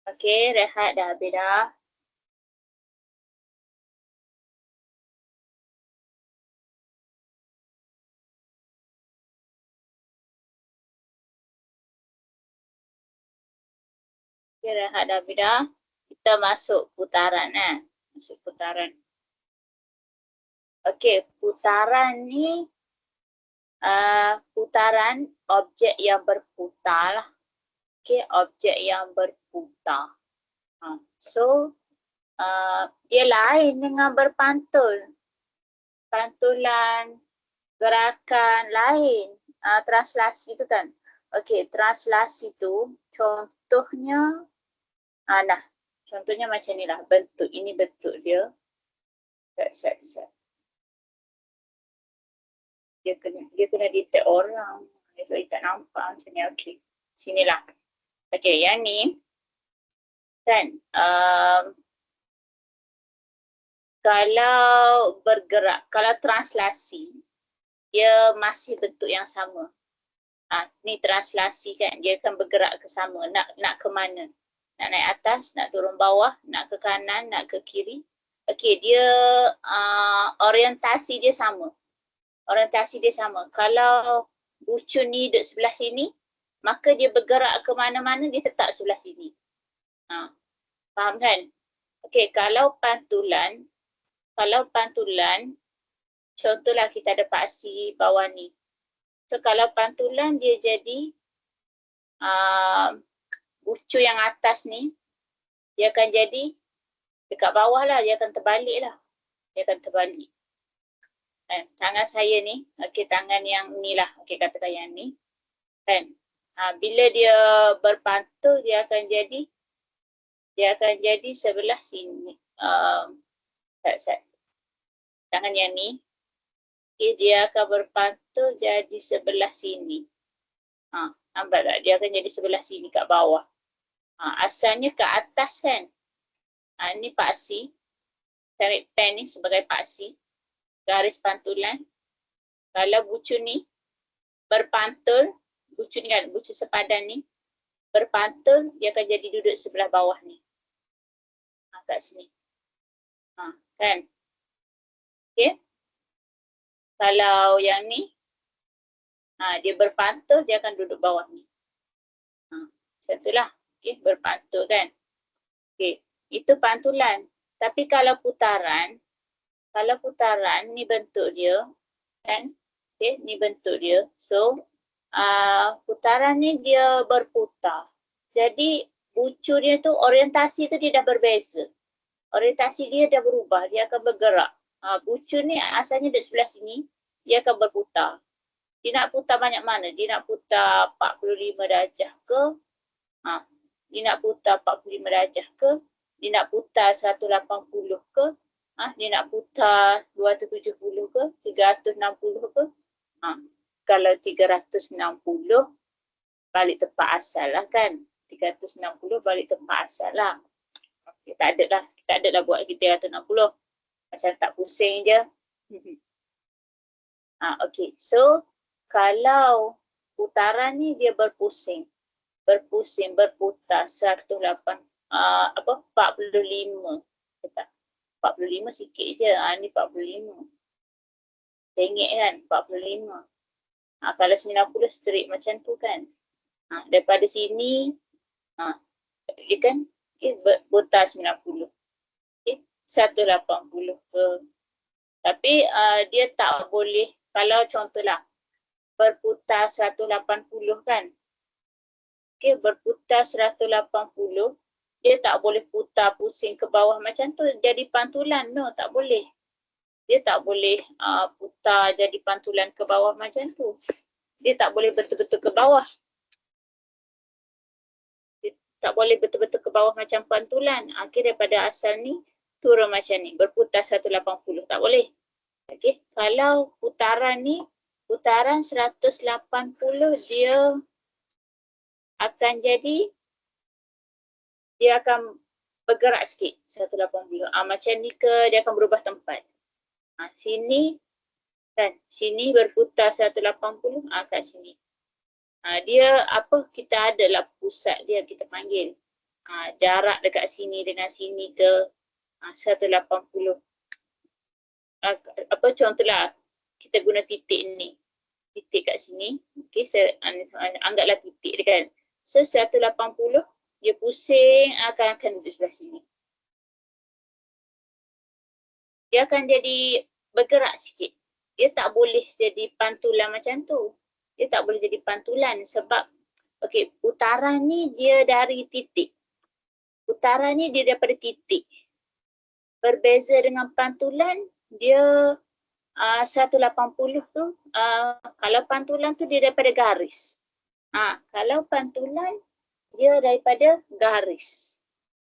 Okey, rehat dah habis dah. Okey, rehat dah habis dah. Kita masuk putaran Masuk putaran. Okey, putaran ni putaran objek yang berputar lah. Okey, objek yang berputar. So, dia lain dengan berpantul. Pantulan, gerakan lain. Translasi tu kan. Okey, translasi tu contohnya, contohnya macam ni lah. Bentuk, ini bentuk dia. Sekejap. Dia kena detect orang. So, dia tak nampak macam ni. Okey, sinilah. Okey, yang ni kan, kalau bergerak, kalau translasi, dia masih bentuk yang sama. Ni translasi kan, dia akan bergerak ke sama. Nak ke mana? Nak naik atas, nak turun bawah, nak ke kanan, nak ke kiri. Okey, dia orientasi dia sama. Orientasi dia sama. Kalau bucu ni duduk sebelah sini, maka dia bergerak ke mana-mana, dia tetap sebelah sini. Faham kan? Okey, kalau pantulan, contohlah kita ada paksi bawah ni. So, kalau pantulan dia jadi bucu yang atas ni, dia akan jadi dekat bawah lah, dia akan terbalik lah. Dia akan terbalik. Tangan saya ni, okey, tangan yang ni lah, okey, katakan yang ni. Kan? Bila dia berpantul, dia akan jadi sebelah sini. Tangan yang ni, okay, dia akan berpantul jadi sebelah sini. Nampak tak? Dia akan jadi sebelah sini kat bawah. Asalnya ke atas kan. Ni paksi. Saya ambil pen ni sebagai paksi. Garis pantulan. Kalau bucu ni berpantul, bucu ni kan, bucu sepadan ni berpantul, dia akan jadi duduk sebelah bawah ni. Kat sini. Kan? Okay. Kalau yang ni, dia berpantul, dia akan duduk bawah ni. Macam itulah. Okay, berpantul kan. Okay, itu pantulan. Tapi kalau putaran ni bentuk dia, kan? Okay, ni bentuk dia. So, putaran ni dia berputar. Jadi, bucu dia tu, orientasi tu dia dah berbeza. Orientasi dia dah berubah, dia akan bergerak. Bucu ni asalnya di sebelah sini, dia akan berputar. Dia nak putar banyak mana? Dia nak putar 45 darjah ke? Dia nak putar 45 darjah ke? Dia nak putar 180 ke? Dia nak putar 270 ke? 360 ke? Kalau 360, balik tempat asal lah kan? 360 balik tempat asal lah. Okay, tak ada lah buat 360. Macam tak pusing je. Okay, so kalau putaran ni dia berputar 45. 45 sikit je. Ni 45. Sengit kan, 45. Kalau 90 straight macam tu kan. Daripada sini, dia kan, berputar 90. 180 ke. Tapi dia tak boleh, kalau contohlah berputar 180 kan. Okay, berputar 180, dia tak boleh putar pusing ke bawah macam tu jadi pantulan. No, tak boleh. Dia tak boleh putar jadi pantulan ke bawah macam tu. Dia tak boleh betul-betul ke bawah. Dia tak boleh betul-betul ke bawah macam pantulan. Akhir daripada asal ni, turun macam ni. Berputar 180. Tak boleh. Okay. Kalau putaran ni, putaran 180 dia akan jadi, dia akan bergerak sikit 180. Macam ni ke, dia akan berubah tempat. Sini kan, sini berputar 180, kat sini. Dia apa, kita adalah pusat dia, kita panggil. jarak dekat sini dengan sini ke 180. Apa contohlah kita guna titik ni. Titik kat sini. Okey, saya anggaplah titik dia kan. So 180 dia pusing akan duduk sebelah sini. Dia akan jadi bergerak sikit. Dia tak boleh jadi pantulan macam tu. Dia tak boleh jadi pantulan sebab okey, putaran ni dia dari titik. Putaran ni dia daripada titik. Berbeza dengan pantulan, dia 180 tu, kalau pantulan tu dia daripada garis. Kalau pantulan, dia daripada garis.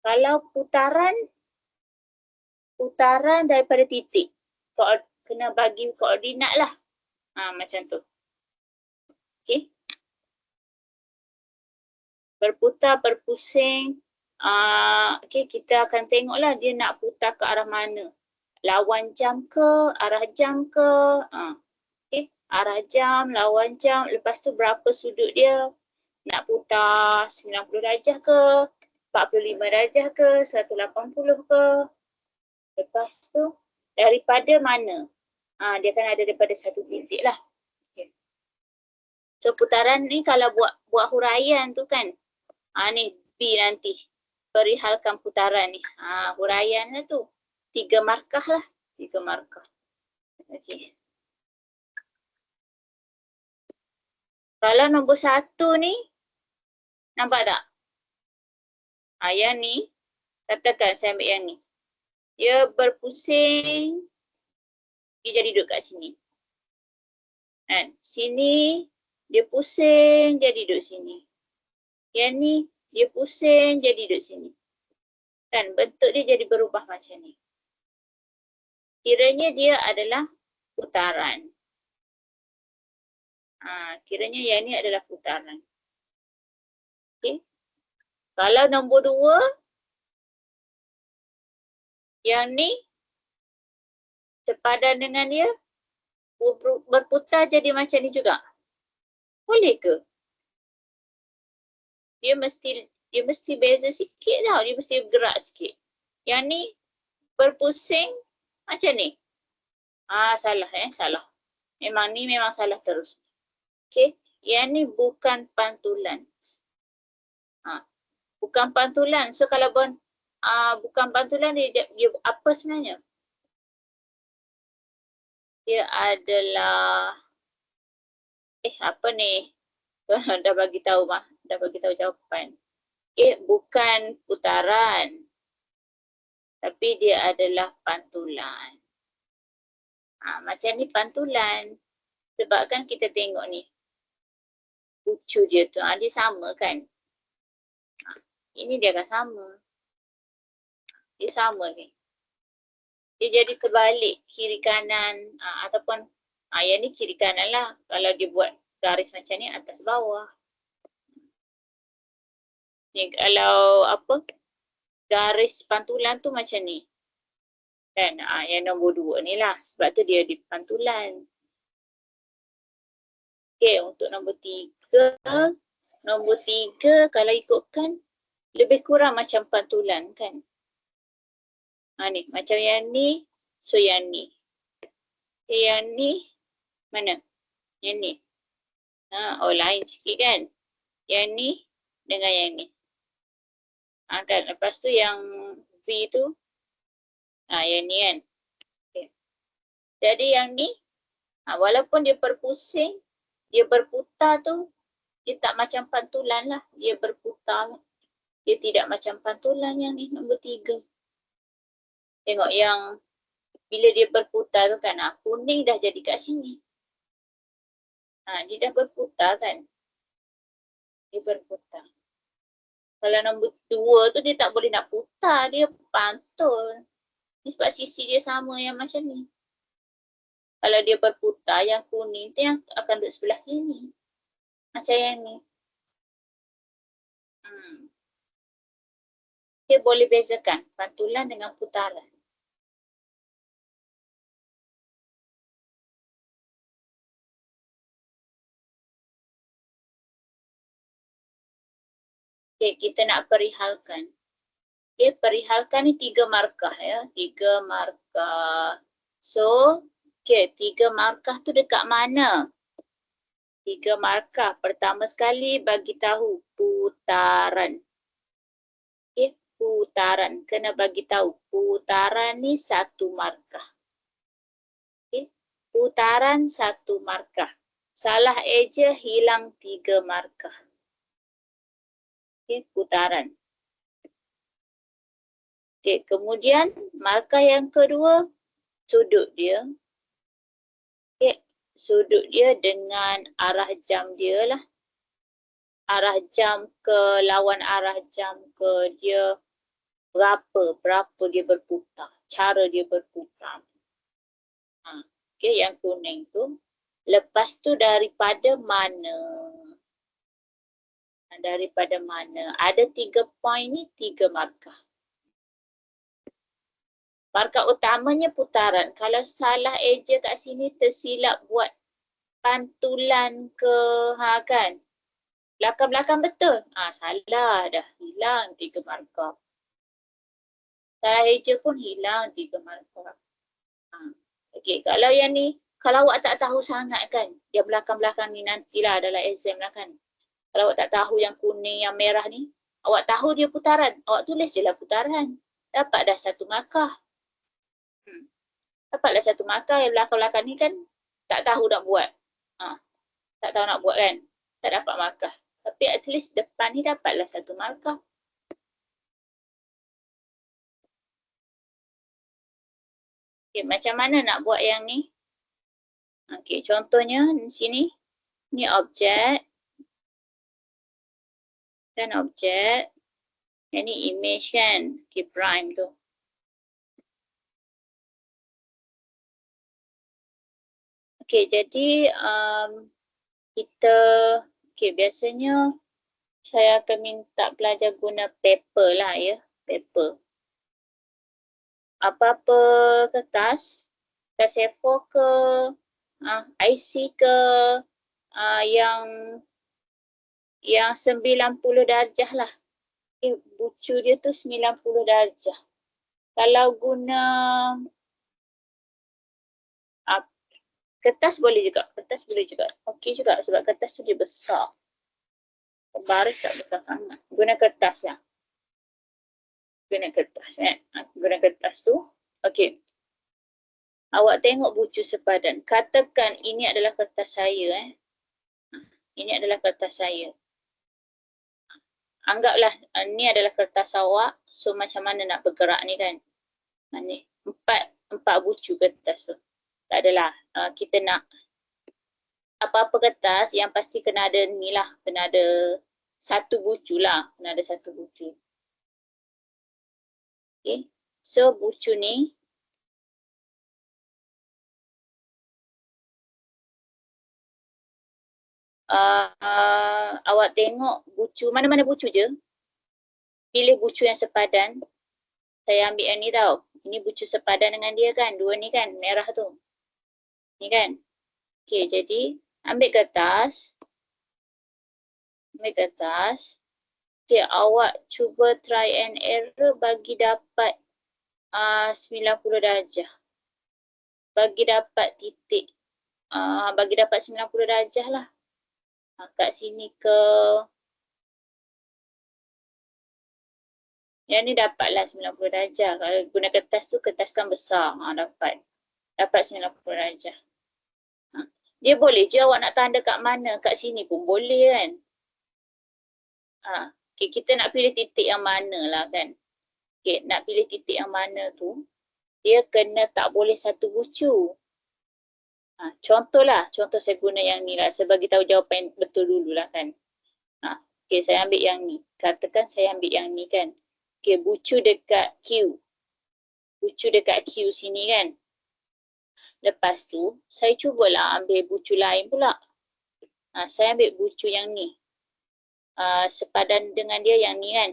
Kalau putaran daripada titik. Kena bagi koordinat lah. Macam tu. Okey. Berputar, berpusing. Okey, kita akan tengoklah dia nak putar ke arah mana. Lawan jam ke, arah jam ke. Okay. Arah jam, lawan jam. Lepas tu berapa sudut dia. Nak putar 90 darjah ke, 45 darjah ke, 180 ke. Lepas tu daripada mana. Dia akan ada daripada satu titik lah. Okay. So putaran ni kalau buat huraian tu kan. Ni B nanti. Perihalkan putaran ni. Huraian lah tu. 3 markah lah. 3 markah. Okay. Kalau nombor 1 ni, nampak tak? Yang ni, katakan saya ambil yang ni. Dia berpusing, dia jadi duduk kat sini. Kan? Sini, dia pusing, jadi duduk sini. Yang ni, dia pusing, jadi duduk sini. Kan? Bentuk dia jadi berubah macam ni. Kiranya dia adalah putaran. Kiranya yang ni adalah putaran. Okay. Kalau nombor 2, yang ni sepadan dengan dia berputar jadi macam ni juga. Boleh ke? Dia mesti beza sikit tau. Dia mesti bergerak sikit. Yang ni berpusing macam ni. Salah salah. Memang salah terus. Okey. Yang ni bukan pantulan. Bukan pantulan. So kalau bukan pantulan, dia apa sebenarnya? Dia adalah apa ni? Dah bagi tahu jawapan. Bukan putaran. Tapi dia adalah pantulan. Macam ni pantulan. Sebab kan kita tengok ni. Pucu dia tu. Dia sama kan? Ini dia akan sama. Dia sama ni. Dia jadi terbalik kiri kanan. Ataupun yang ni kiri kanan lah. Kalau dia buat garis macam ni atas bawah. Ni kalau apa? Garis pantulan tu macam ni. Kan? Yang nombor 2 ni lah. Sebab tu dia di pantulan. Okey, untuk nombor 3. Nombor 3 kalau ikutkan lebih kurang macam pantulan kan. Ni macam yang ni. So yang ni. Yang ni mana? Yang ni. Lain sikit kan. Yang ni dengan yang ni. Kan lepas tu yang B tu. Yang ni kan. Okay. Jadi yang ni. Walaupun dia berpusing. Dia berputar tu. Dia tak macam pantulan lah. Dia berputar. Dia tidak macam pantulan yang ni nombor 3. Tengok yang bila dia berputar tu kan. Kuning dah jadi kat sini. Dia dah berputar kan. Dia berputar. Kalau nombor 2 tu dia tak boleh nak putar. Dia pantul. Ni sebab sisi dia sama yang macam ni. Kalau dia berputar yang kuning tu yang akan duduk sebelah sini. Macam yang ni. Dia boleh bezakan pantulan dengan putaran. Okay, kita nak perihalkan. Okay, perihalkan ni 3 markah ya. 3 markah. So, okay, 3 markah tu dekat mana? 3 markah. Pertama sekali bagi tahu putaran. Okay, putaran. Kena bagi tahu putaran ni 1 markah. Okay, putaran 1 markah. Salah eja hilang 3 markah. Okay, putaran. Okay, kemudian markah yang kedua, sudut dia. Okay, sudut dia dengan arah jam dia lah. Arah jam ke lawan arah jam ke dia berapa dia berputar. Cara dia berputar. Okay, yang kuning tu. Lepas tu daripada mana? Daripada mana? Ada 3 poin ni, 3 markah. Markah utamanya putaran. Kalau salah eja kat sini tersilap buat pantulan ke kan. Belakang-belakang betul. Salah dah. Hilang 3 markah. Salah eja pun hilang 3 markah. Okey, kalau yang ni, kalau awak tak tahu sangat kan, yang belakang-belakang ni nantilah dalam exam lah kan. Kalau awak tak tahu yang kuning, yang merah ni, awak tahu dia putaran. Awak tulis je lah putaran. Dapat dah 1 markah. Dapatlah 1 markah. Yang belakang-belakang ni kan tak tahu nak buat. Tak tahu nak buat kan. Tak dapat markah. Tapi at least depan ni dapatlah 1 markah. Okay, macam mana nak buat yang ni? Okay, contohnya di sini. Ni objek. Dan objek. Yang ni image kan. Okay, prime tu. Okay, jadi kita, okay, biasanya saya akan minta pelajar guna paper lah ya, paper. Apa-apa kertas, kertas A4 ke, IC ke, yang 90 darjah lah. Okay, bucu dia tu 90 darjah. Kalau guna kertas boleh juga, kertas boleh juga. Okey juga sebab kertas tu dia besar. Baris tak besar sangat. Guna kertas lah. Guna kertas guna kertas tu. Okey. Awak tengok bucu sepadan. Katakan ini adalah kertas saya. Ini adalah kertas saya. Anggaplah ni adalah kertas awak. So macam mana nak bergerak ni kan. Ni empat bucu kertas tu. Tak adalah. Kita nak apa-apa kertas yang pasti kena ada ni lah. Kena ada 1 bucu lah. Kena ada 1 bucu. Okay. So bucu ni. Awak tengok bucu. Mana-mana bucu je. Pilih bucu yang sepadan. Saya ambil yang ni tau. Ini bucu sepadan dengan dia kan. 2 ni kan. Merah tu. Ni kan. Okay, jadi ambil kertas. Ambil kertas. Okay, awak cuba try and error bagi dapat 90 darjah. Bagi dapat titik. Bagi dapat 90 darjah lah. Kat sini ke. Yang ni dapatlah 90 darjah. Kalau guna kertas tu, kertas kan besar. Dapat 90 darjah. Dia boleh je awak nak tanda kat mana. Kat sini pun boleh kan. Okay, kita nak pilih titik yang mana lah kan. Okay, nak pilih titik yang mana tu. Dia kena tak boleh 1 bucu. Contohlah. Contoh saya guna yang ni lah. Saya bagi tahu jawapan betul dulu lah kan. Okay, saya ambil yang ni. Katakan saya ambil yang ni kan. Okay, bucu dekat Q. Bucu dekat Q sini kan. Lepas tu, saya cubalah ambil bucu lain pula. Saya ambil bucu yang ni. Sepadan dengan dia yang ni kan.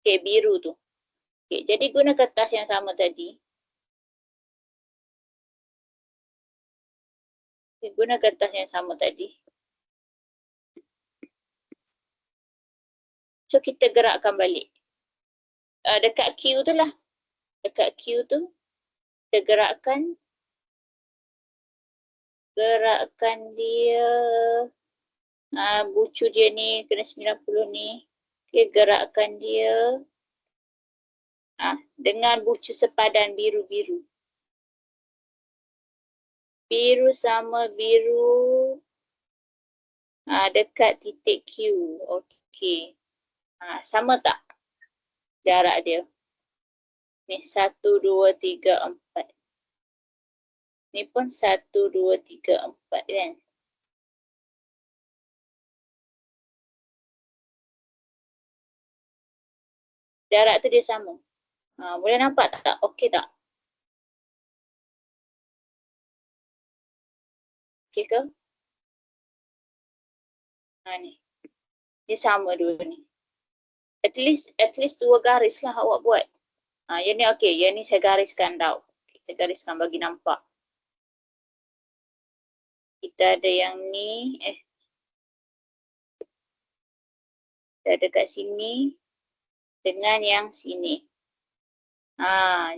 Okay, biru tu. Okay, jadi guna kertas yang sama tadi. Okay, guna kertas yang sama tadi. So kita gerakkan balik. Dekat Q tu lah. Dekat Q tu kita gerakkan dia. Bucu dia ni kena 90 ni. Okay, gerakkan dia dengan bucu sepadan biru-biru. Biru sama biru dekat titik Q. Okey. Sama tak jarak dia? Ni 1, 2, 3, 4. Ni pun 1, 2, 3, 4 kan? Jarak tu dia sama. Boleh nampak tak? Okey tak? Okey ke? Ni. Dia sama dua ni. At least 2 garis lah awak buat. Yang ni okey. Yang ni saya gariskan tau. Saya gariskan bagi nampak. Kita ada yang ni. Kita ada kat sini. Dengan yang sini.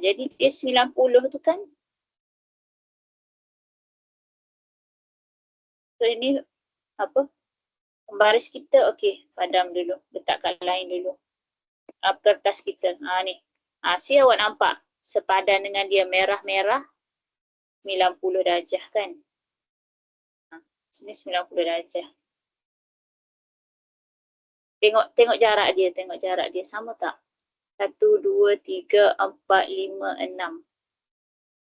Jadi dia 90 tu kan. So ini apa? Pembaris kita okey. Padam dulu. Letak kat lain dulu. Kertas kita. Ni. Si awak nampak. Sepadan dengan dia merah-merah. 90 darjah kan. Sini 90 darjah. Tengok jarak dia. Tengok jarak dia. Sama tak? 1, 2, 3, 4, 5, 6.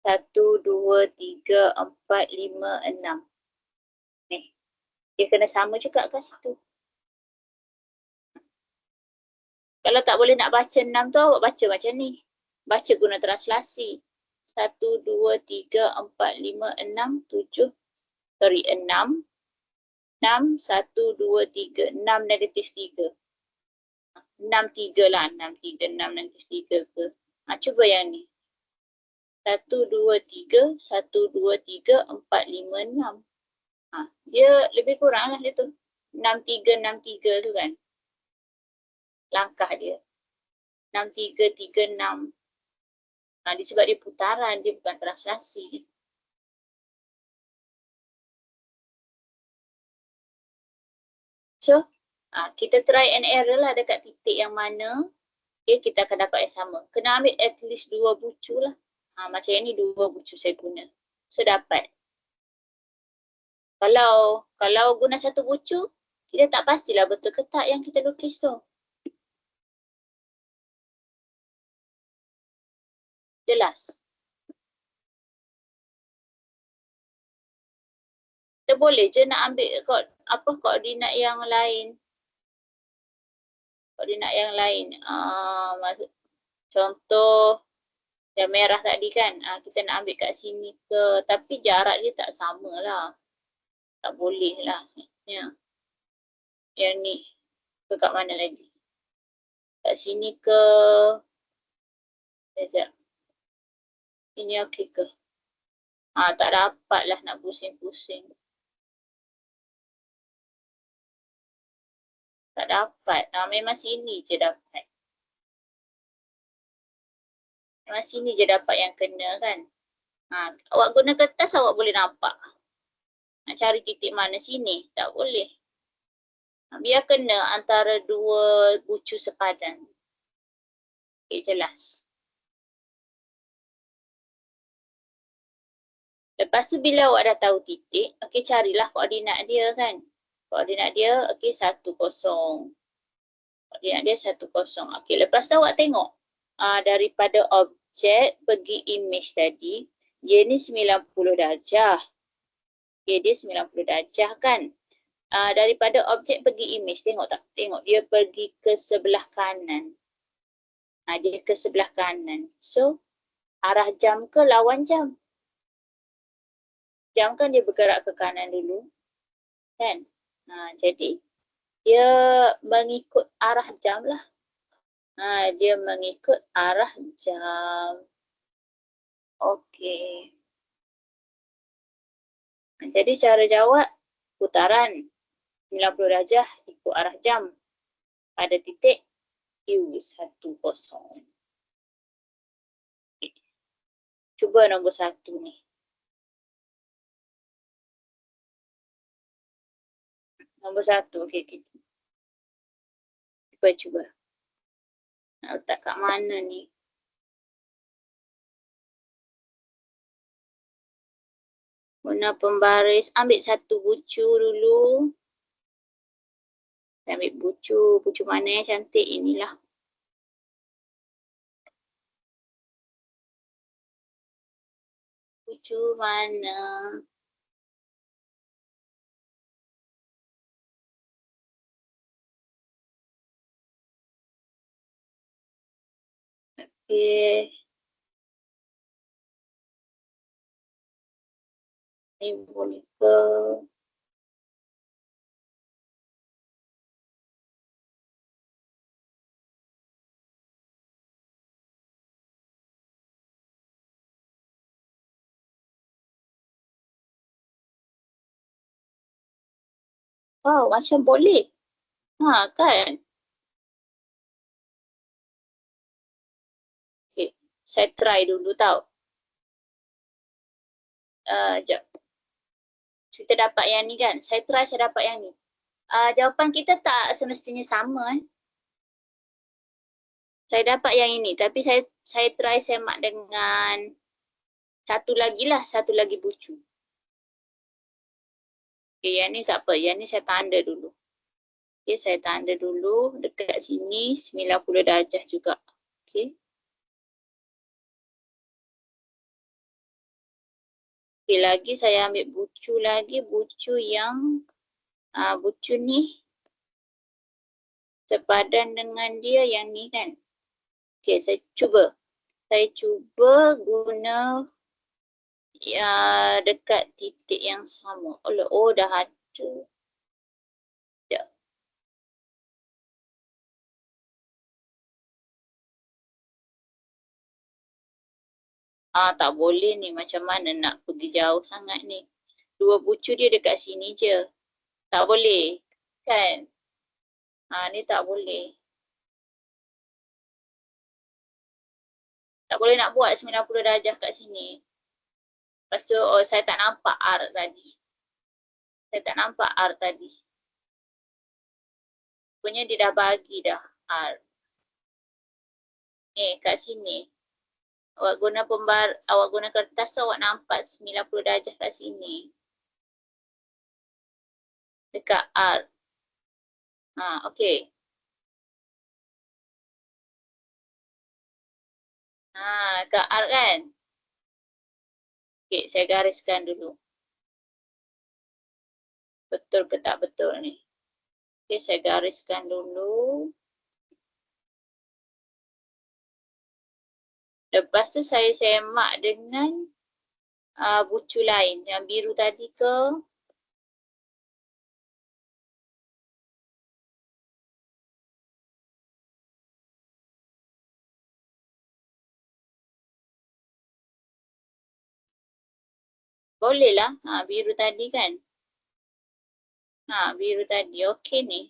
1, 2, 3, 4, 5, 6. Ni. Dia kena sama juga kat situ. Kalau tak boleh nak baca 6 tu, awak baca macam ni. Baca guna translasi. 1, 2, 3, 4, 5, 6, 7. Sorry, 6. 6, 1, 2, 3. 6 negatif 3. 6, 3 lah. 6, 3, 6 negatif 3 ke. Cuba yang ni. 1, 2, 3. 1, 2, 3, 4, 5, 6. Dia lebih kurang lah dia tu. 6, 3, 6, 3 tu kan. Langkah dia. 6, 3, 3, 6. Disebab dia putaran, dia bukan translasi. So, kita try and error lah dekat titik yang mana kita akan dapat yang sama. Kena ambil at least 2 bucu lah. Macam yang ni 2 bucu saya guna. So, dapat. Kalau guna 1 bucu, kita tak pastilah betul ke tak yang kita lukis tu. Jelas. Kita boleh je nak ambil koordinat yang lain. Koordinat yang lain. Contoh yang merah tadi kan. Kita nak ambil kat sini ke. Tapi jarak dia tak sama lah. Tak boleh lah sebenarnya. Yang ni. Ke kat mana lagi? Kat sini ke. Sekejap. Ini okey ke? Tak dapat lah nak pusing-pusing. Tak dapat. Memang sini je dapat. Memang sini je dapat yang kena kan. Awak guna kertas awak boleh nampak. Nak cari titik mana sini? Tak boleh. Biar kena antara 2 bucu sepadan. Okey, jelas. Lepas tu bila awak dah tahu titik, okey carilah koordinat dia kan. Koordinat dia okey 10. Koordinat dia 10. Okey, lepas tu awak tengok daripada objek pergi image tadi, dia ni 90 darjah. Okey, dia 90 darjah kan. Daripada objek pergi image, tengok tak? Tengok dia pergi ke sebelah kanan. Dia ke sebelah kanan. So, arah jam ke lawan jam? Jam kan dia bergerak ke kanan dulu. Kan? Jadi, dia mengikut arah jam lah. Dia mengikut arah jam. Okey. Jadi, cara jawab putaran 90 darjah ikut arah jam. pada titik U10. Okay. Cuba nombor 1 ni. Nombor 1, okey. Cuba. Nak letak kat mana ni? Guna pembaris, ambil satu bucu dulu. Ambil bucu mana yang cantik, inilah. Bucu mana? Okey. Ni boneka. Wow, macam boleh. Ha, kan? Okay, saya try dulu tau. Sekejap. Kita dapat yang ni kan? Saya try, saya dapat yang ni. Jawapan kita tak semestinya sama. Saya dapat yang ini, tapi saya try semak dengan satu lagi bucu. Okay, yang ni siapa? Yang ni saya tanda dulu. Okay, saya tanda dulu dekat sini 90 darjah juga. Okay. Okay, lagi saya ambil bucu lagi, bucu yang bucu ni sepadan dengan dia yang ni kan. Okay, saya cuba. Saya cuba guna ya dekat titik yang sama. Oh, dah ada. Sekejap. Tak boleh ni. Macam mana nak pergi jauh sangat ni. Dua bucu dia dekat sini je. Tak boleh. Kan? Ni tak boleh. Tak boleh nak buat 90 darjah kat sini. Lepas tu, saya tak nampak R tadi. Saya tak nampak R tadi. Rupanya dia dah bagi dah R. Ni, kat sini. Awak guna kertas tu awak nampak 90 darjah kat sini. Dekat R. Okey. Dekat R kan? Okey, saya gariskan dulu. Betul ke tak betul ni? Okey, saya gariskan dulu. Lepas tu saya semak dengan bucu lain. Yang biru tadi ke? Boleh lah. Biru tadi kan? Biru tadi. Okey ni.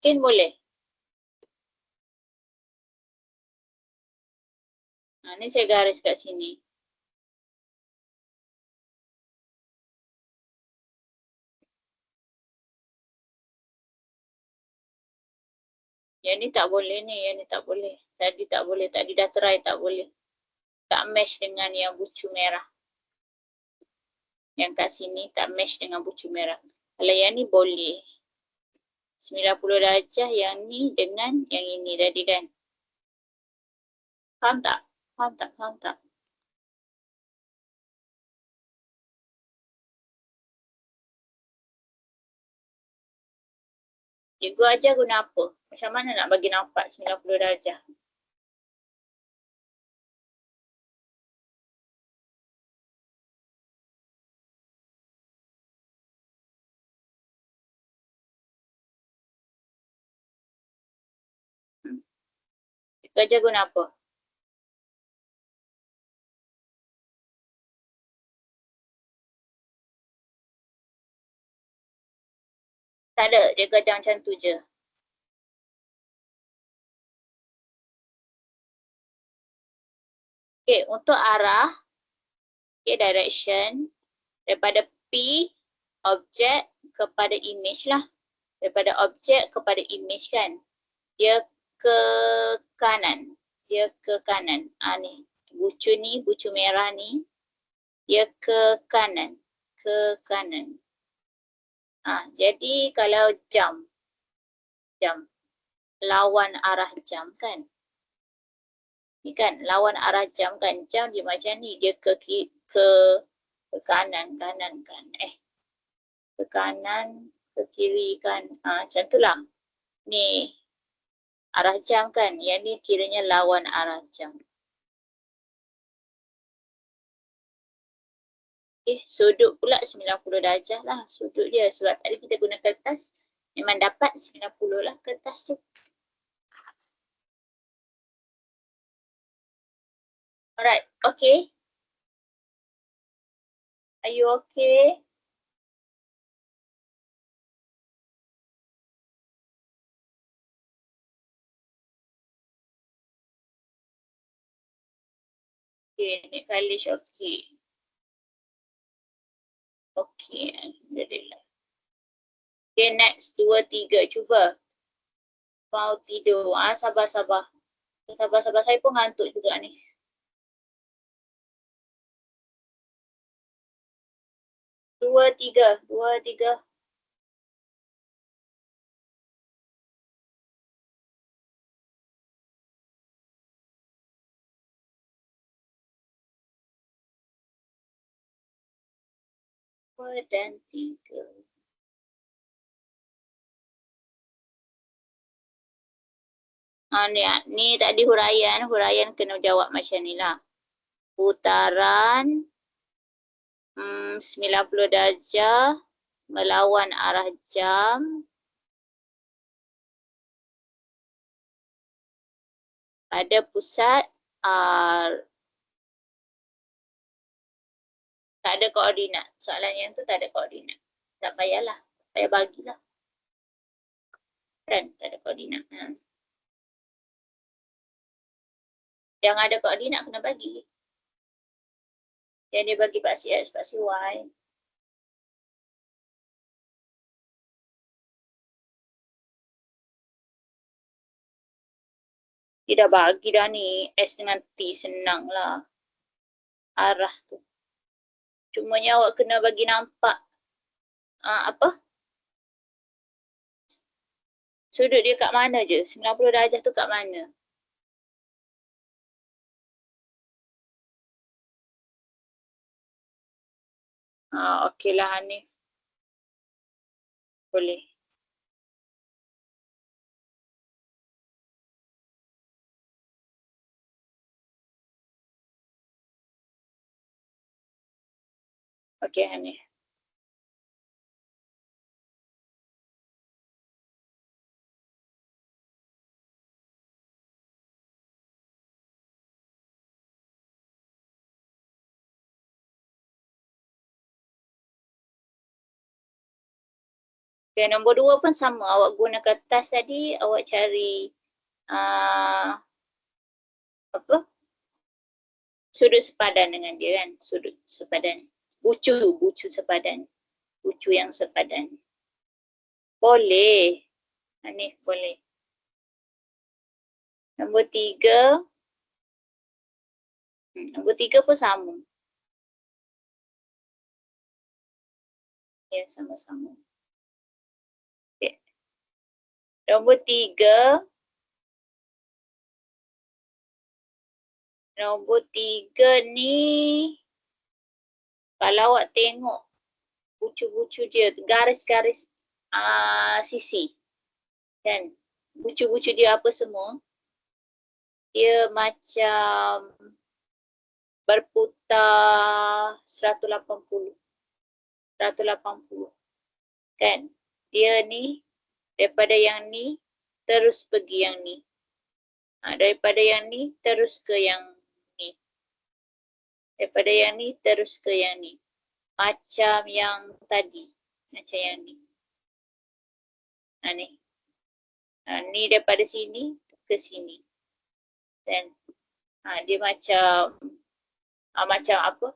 Mungkin boleh. Ni saya garis kat sini. Yang ni tak boleh ni. Yang ni tak boleh. Tadi tak boleh. Tadi dah try tak boleh. Tak match dengan yang bucu merah. Yang kat sini tak match dengan bucu merah. Kalau yang ni boleh. 90 darjah yang ni dengan yang ini tadi kan. Faham tak? Faham tak? Faham tak? Cikgu ajar guna apa? Macam mana nak bagi nampak 90 darjah? Cikgu ajar guna apa? Tak ada, dia gadang macam tu je. Okay, untuk arah, okay, direction, daripada P, objek kepada image lah. Daripada objek kepada image kan. Dia ke kanan. Dia ke kanan. Ni. Bucu merah ni. Dia ke kanan. Ke kanan. Jadi kalau jam. Lawan arah jam kan. Ni kan, lawan arah jam kan. Jam dia macam ni. Dia ke kanan kan. Ke kanan, ke kiri kan. Macam tu lah. Ni arah jam kan. Yang ni kiranya lawan arah jam. Sudut pula 90 darjah lah. Sudut dia. Sebab tadi kita guna kertas. Memang dapat 90 lah kertas tu. Alright, okay. Are you okay? Okay, Nik Khalish okay. Okay, Alhamdulillah. Okay, next 2, 3, cuba. Mau tidur. Sabar. Sabar. Saya pun ngantuk juga ni. Dua, tiga. Dua dan tiga. Ni tadi huraian. Huraian kena jawab macam ni lah. Putaran 90 darjah melawan arah jam pada pusat R. Tak ada koordinat. Soalan yang tu tak ada koordinat. Tak payahlah. Tak payah bagilah. Kan? Tak ada koordinat. Yang ada koordinat kena bagi. Yang dia bagi paksi X, paksi Y. Dia dah bagi dah ni. S dengan T senang lah. Arah tu. Cumanya awak kena bagi nampak. Apa? Sudut dia kat mana je? 90 darjah tu kat mana? Okey lah Hanif. Boleh. Okey Hanif. Okay, nombor 2 pun sama. Awak guna kertas tadi, awak cari apa? Sudut sepadan dengan dia kan. Sudut sepadan. Bucu sepadan. Bucu yang sepadan. Boleh. Hanif boleh. Nombor 3. Nombor 3 pun sama. Ya, sama-sama. Okay. Nombor 3. Nombor 3 ni, kalau awak tengok bucu-bucu dia, garis-garis sisi. Kan? Bucu-bucu dia apa semua. Dia macam berputar 180. Kan? Dia ni, daripada yang ni, terus pergi yang ni. Daripada yang ni, terus ke yang ni. Daripada yang ni, terus ke yang ni. Macam yang tadi. Macam yang ni. Ni. Ni daripada sini ke sini. Dan dia macam macam apa?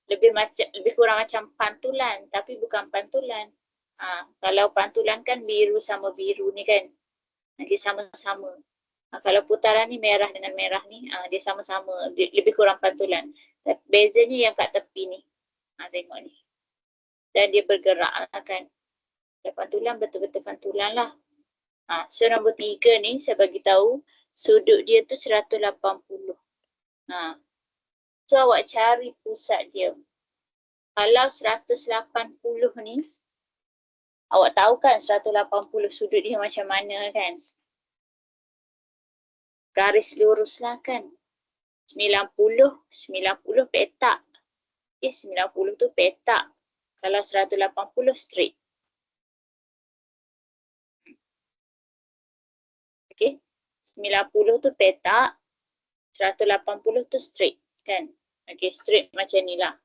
Lebih kurang macam pantulan, tapi bukan pantulan. Kalau pantulan kan biru sama biru ni kan. Dia sama-sama. Kalau putaran ni merah dengan merah ni, dia sama-sama, lebih kurang pantulan. Bezanya yang kat tepi ni. Tengok ni. Dan dia bergerak lah kan. Dan pantulan betul-betul pantulan lah. So nombor 3 ni saya bagi tahu sudut dia tu 180. So awak cari pusat dia. Kalau 180 ni, awak tahu kan 180 sudut dia macam mana kan? Garis lurus lah kan. 90 petak. 90 tu petak. Kalau 180 straight. Okay. 90 tu petak. 180 tu straight kan. Okay, straight macam ni lah.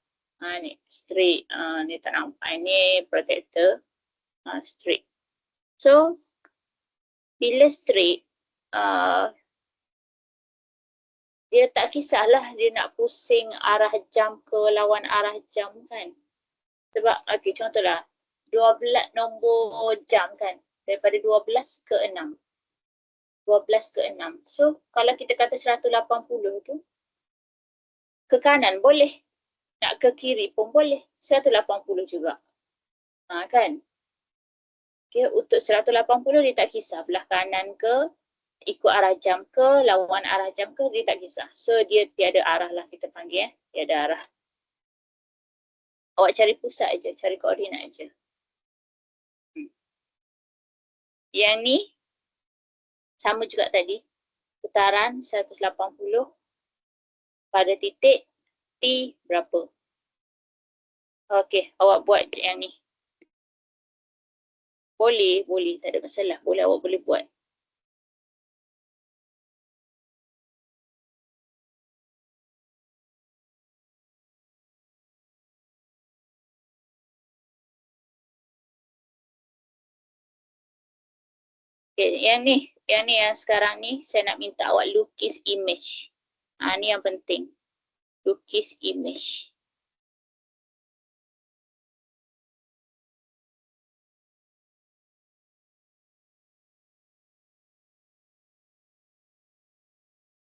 Ni straight. Ni tak nampak. Ni protector. Straight. So, bila straight, dia tak kisahlah dia nak pusing arah jam ke lawan arah jam kan. Sebab, contohlah, 12 nombor jam kan. Daripada 12 ke 6. 12 ke 6. So, kalau kita kata 180 tu, ke kanan boleh. Nak ke kiri pun boleh. 180 juga. Kan? Okay, untuk 180 dia tak kisah belah kanan ke, ikut arah jam ke, lawan arah jam ke, dia tak kisah. So, dia tiada arah lah kita panggil. Tiada arah. Awak cari pusat aja, cari koordinat aja. Yang ni, sama juga tadi. Putaran 180 pada titik T berapa. Okey, awak buat yang ni. Boleh, tak ada masalah. Boleh, awak boleh buat. Okay, yang ni yang sekarang ni saya nak minta awak lukis image. Ni yang penting. Lukis image.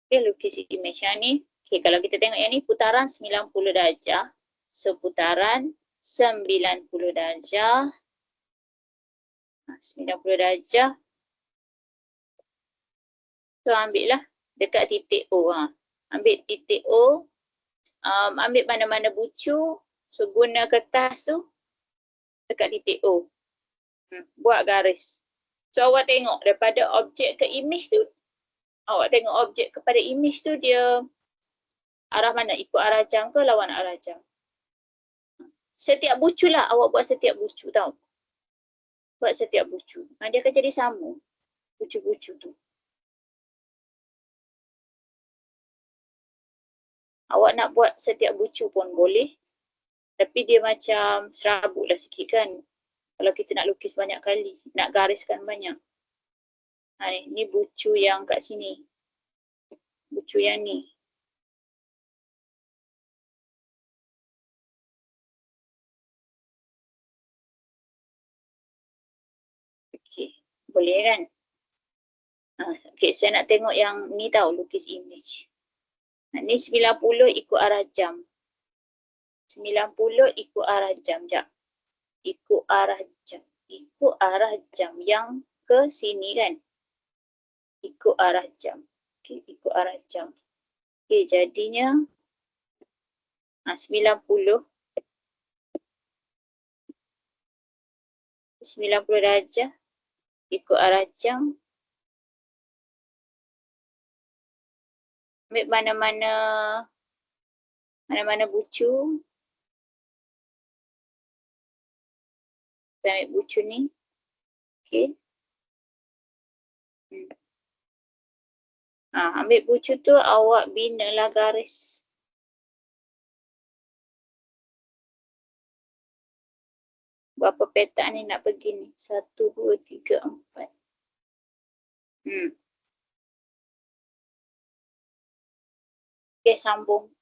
Okay, lukis image yang ni. Okay, kalau kita tengok yang ni putaran 90 darjah. So, putaran 90 darjah. 90 darjah. So, ambil lah dekat titik O. Ambil titik O. Ambil mana-mana bucu. So, guna kertas tu dekat titik O. Buat garis. So, awak tengok daripada objek ke image tu. Awak tengok objek kepada image tu dia arah mana? Ikut arah jam ke lawan arah jam? Setiap bucu lah. Awak buat setiap bucu tau. Buat setiap bucu. Dia akan jadi sama. Bucu-bucu tu. Awak nak buat setiap bucu pun boleh. Tapi dia macam serabut lah sikit kan. Kalau kita nak lukis banyak kali. Nak gariskan banyak. Ni bucu yang kat sini. Bucu yang ni. Okey. Boleh kan? Okey, saya nak tengok yang ni tau. Lukis image. Ni 90 ikut arah jam. 90 ikut arah jam. Sekejap. Ikut arah jam. Ikut arah jam yang ke sini kan. Ikut arah jam. Okey, ikut arah jam. Okey, jadinya 90 darjah ikut arah jam. Ambil mana-mana bucu. Kita ambil bucu ni. Okey. Ambil bucu tu awak binalah garis. Berapa petak ni nak pergi ni? 1, 2, 3, 4. Okey, sambung.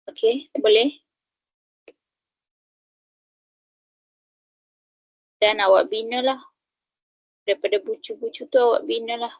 Okey, boleh. Dan awak binalah. Daripada bucu-bucu tu awak binalah.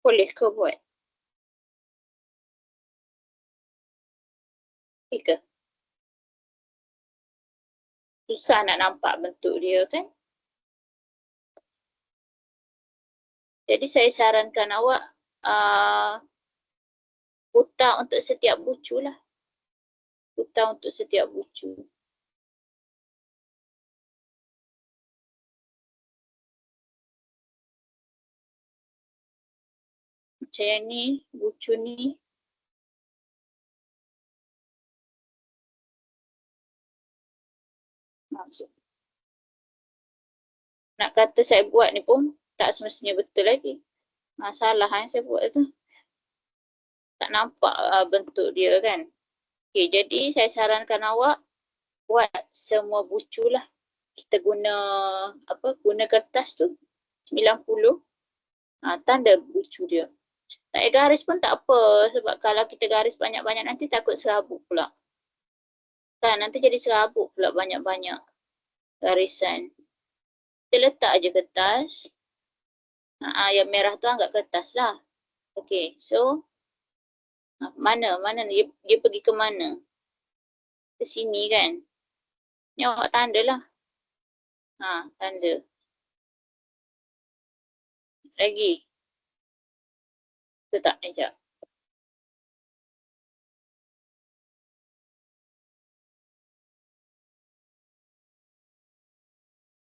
Boleh ke buat? Okey ke? Susah nak nampak bentuk dia kan? Jadi saya sarankan awak putar untuk setiap bucu lah. Putar untuk setiap bucu. Macam yang ni, bucu ni. Maksud. Nak kata saya buat ni pun tak semestinya betul lagi. Masalah yang saya buat tu. Tak nampak bentuk dia kan. Okay, jadi saya sarankan awak buat semua bucu lah. Kita guna guna kertas tu 90. Tanda bucu dia. Tak payah garis pun tak apa. Sebab kalau kita garis banyak-banyak nanti takut serabut pula. Kan nanti jadi serabut pula banyak-banyak garisan. Kita letak aja kertas. Yang merah tu anggap kertas lah. Okay, so mana dia pergi ke mana? Ke sini kan? Ni awak tanda lah. Tanda. Lagi. Tu tak sekejap.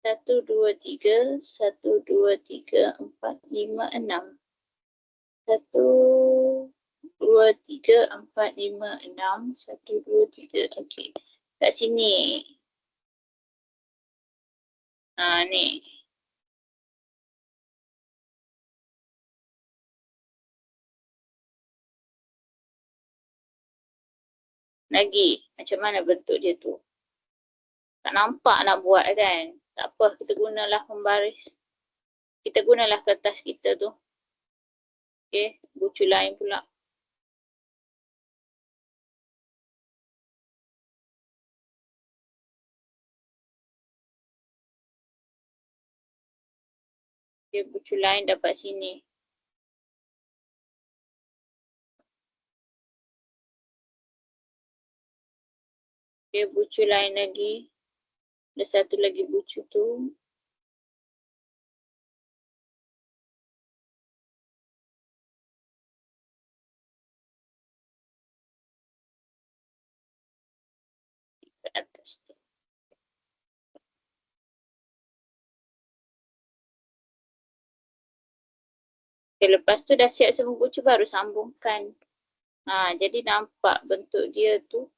1, 2, 3, 1, 2, 3, 4, 5, 6. 1, 2, 3, 4, 5, 6. 1, 2, 3. Okey. Kat sini. Ni. Lagi. Macam mana bentuk dia tu? Tak nampak nak buat kan? Tak apa, kita gunalah pembaris. Kita gunalah kertas kita tu. Okey, bucu lain pula. Okey, bucu lain dapat sini. Okey, bucu lain lagi. Ada satu lagi bucu tu. Ke atas tu. Okay, lepas tu dah siap semua bucu baru sambungkan. Jadi nampak bentuk dia tu.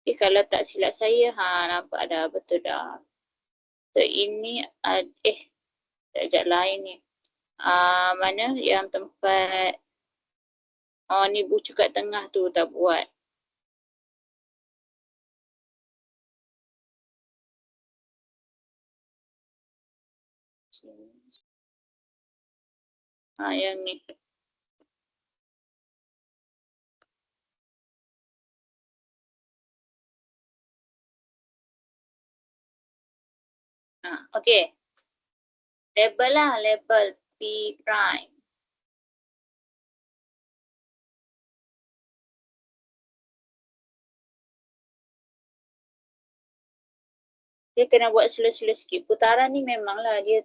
Okay, kalau tak silap saya, nampak dah, betul dah. So ini, sekejap lain ni. Mana yang tempat, ni bucu kat tengah tu tak buat. Yang ni. Okey. Label lah, label P prime. Dia kena buat slow-slow sikit. Putaran ni memanglah dia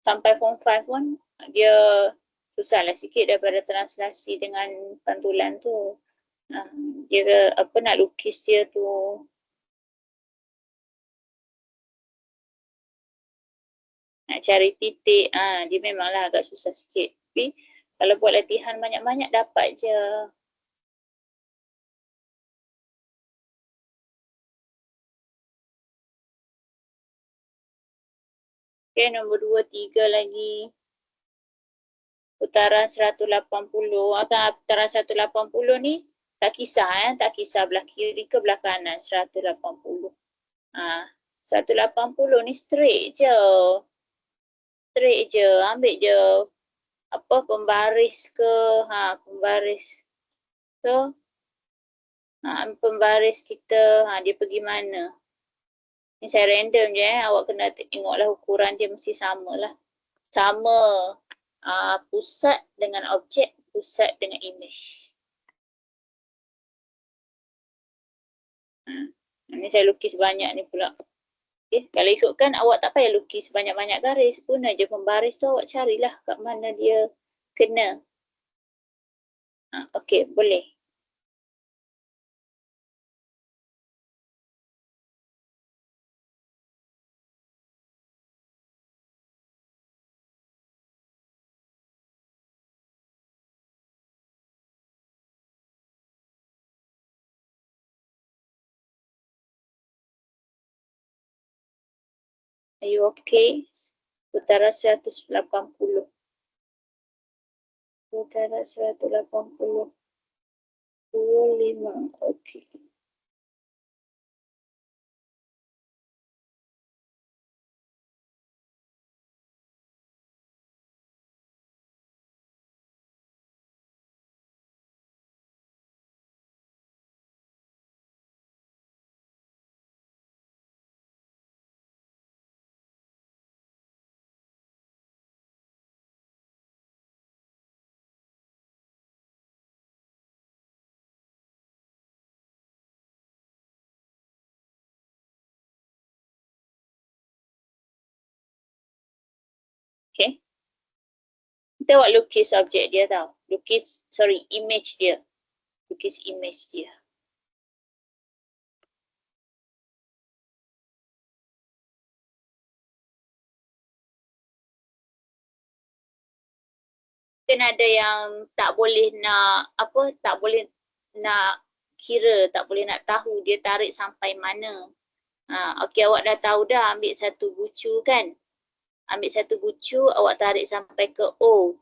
sampai form 5 pun dia susahlah sikit daripada translasi dengan pantulan tu. Dia apa nak lukis dia tu. Nak cari titik, dia memanglah agak susah sikit. Tapi kalau buat latihan banyak-banyak dapat je. Okay, nombor 2, 3 lagi. Putaran 180. Putaran 180 ni tak kisah tak kisah belah kiri ke belah kanan 180. 180 ni straight je. Straight je, ambil je apa pembaris ke, pembaris. So, pembaris kita, dia pergi mana? Ni saya random je awak kena tengoklah ukuran dia mesti samalah. Sama pusat dengan objek, pusat dengan image. Ni saya lukis banyak ni pula. Okay, kalau ikutkan awak tak payah lukis banyak-banyak garis. Guna je pembaris tu awak carilah kat mana dia kena. Okey, boleh. Are you okay? Putaran 180. Putaran 180. 25. Okey. Okay. Kita buat lukis objek dia tau. Image dia. Lukis image dia. mungkin ada yang tak boleh nak tak boleh nak kira, tak boleh nak tahu dia tarik sampai mana. Okey, awak dah tahu dah, ambil satu bucu kan. Ambil satu bucu, awak tarik sampai ke O.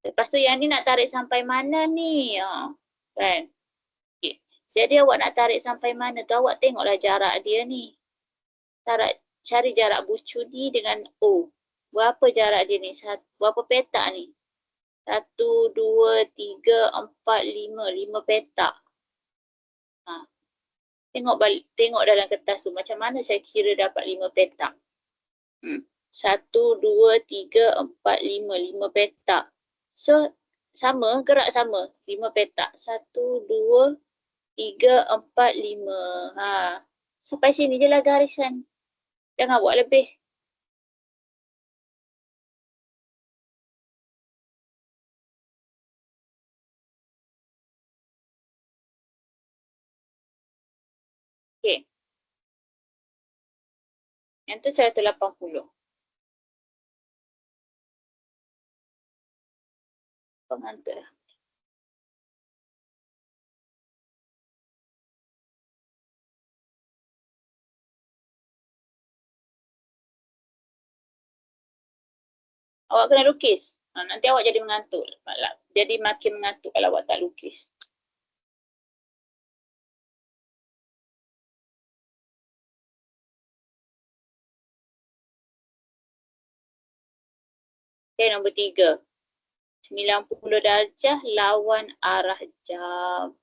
Lepas tu yang ni nak tarik sampai mana ni? Kan? Okay. Jadi awak nak tarik sampai mana tu, awak tengoklah jarak dia ni. Cari jarak bucu ni dengan O. Berapa jarak dia ni? Berapa petak ni? 1, 2, 3, 4, 5. 5 petak. Tengok dalam kertas tu. Macam mana saya kira dapat 5 petak? 1, 2, 3, 4, 5. 5 petak. So, sama, gerak sama. 5 petak. 1, 2, 3, 4, 5. Sampai sini je lah garisan. Jangan buat lebih. Okey. Yang tu 180. Pengantuk dah. Awak kena lukis. Nanti awak jadi mengantuk. Jadi makin mengantuk kalau awak tak lukis. Okay, nombor 3. 90 darjah lawan arah jam.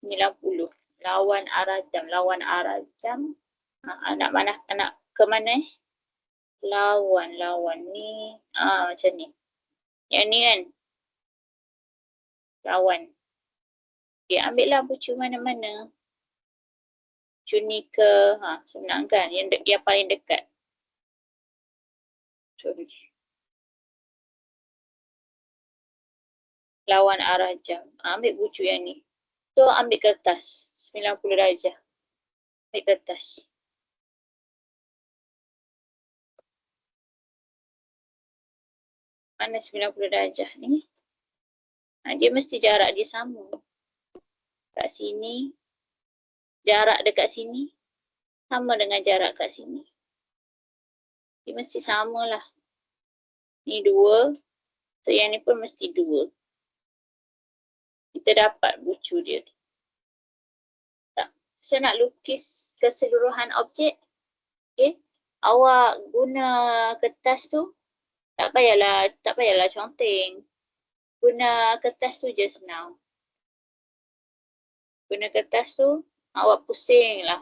90. Lawan arah jam. Lawan arah jam. Nak ke mana? Lawan ni. Macam ni. Yang ni kan. Lawan. Okay, ambil lah bucu mana-mana. Bucu ni ke. Senang kan? Yang paling dekat. Sorry. Lawan arah jam. Ambil bucu yang ni. So, ambil kertas. 90 darjah. Ambil kertas. Mana 90 darjah ni? Dia mesti jarak dia sama. Kat sini. Jarak dekat sini. Sama dengan jarak kat sini. Dia mesti sama lah. Ni 2. So, yang ni pun mesti 2. Kita dapat bucu dia. Tak. Saya nak lukis keseluruhan objek. Okay. Awak guna kertas tu. Tak payahlah conteng. Guna kertas tu je senang. Guna kertas tu, awak pusing lah.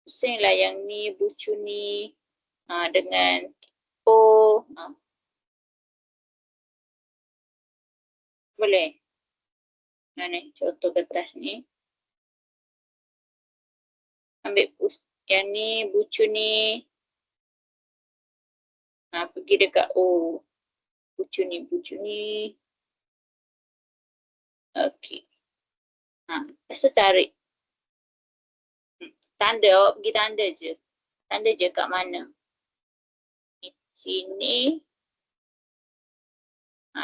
Pusing lah yang ni, bucu ni. Dengan O. Boleh. Ni, contoh kertas ni. Ambil yang ni, bucu ni. Pergi dekat O. Bucu ni. Okey. Lepas tu tarik. Tanda, awak pergi tanda je. Tanda je kat mana. Sini.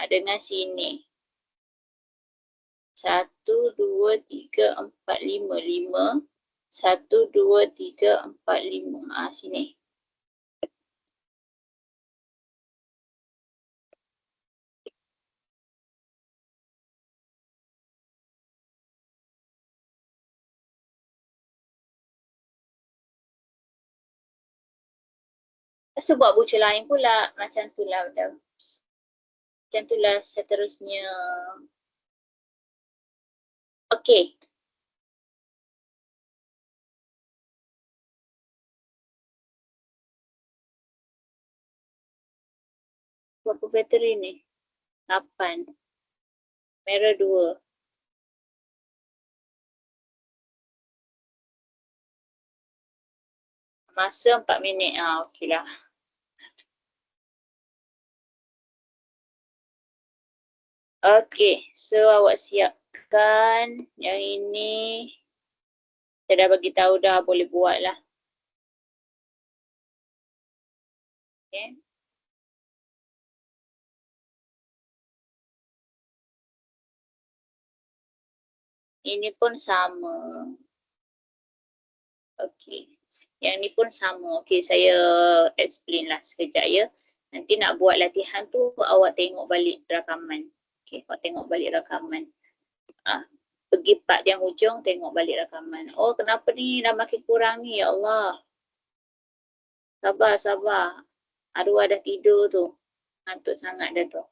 Dengan sini. 1, 2, 3, 4, 5. 5. 1, 2, 3, 4, 5. Sini. Lepas tu buat bucu lain pula. Macam tu lah. Macam tu lah seterusnya. Okey. Berapa bateri ni? 8. Merah 2. Masa 4 minit. Okey lah. Okey. So, awak siapkan yang ini. Saya dah bagi tahu dah, boleh buat lah. Okay. Ini pun sama. Okey. Yang ni pun sama. Okey, saya explain lah sekejap ya. Nanti nak buat latihan tu awak tengok balik rakaman. Okey, awak tengok balik rakaman. Pergi part yang hujung tengok balik rakaman. Oh, kenapa ni dah makin kurang ni? Ya Allah. Sabar, sabar. Arwah dah tidur tu. Ngantuk sangat dah tu.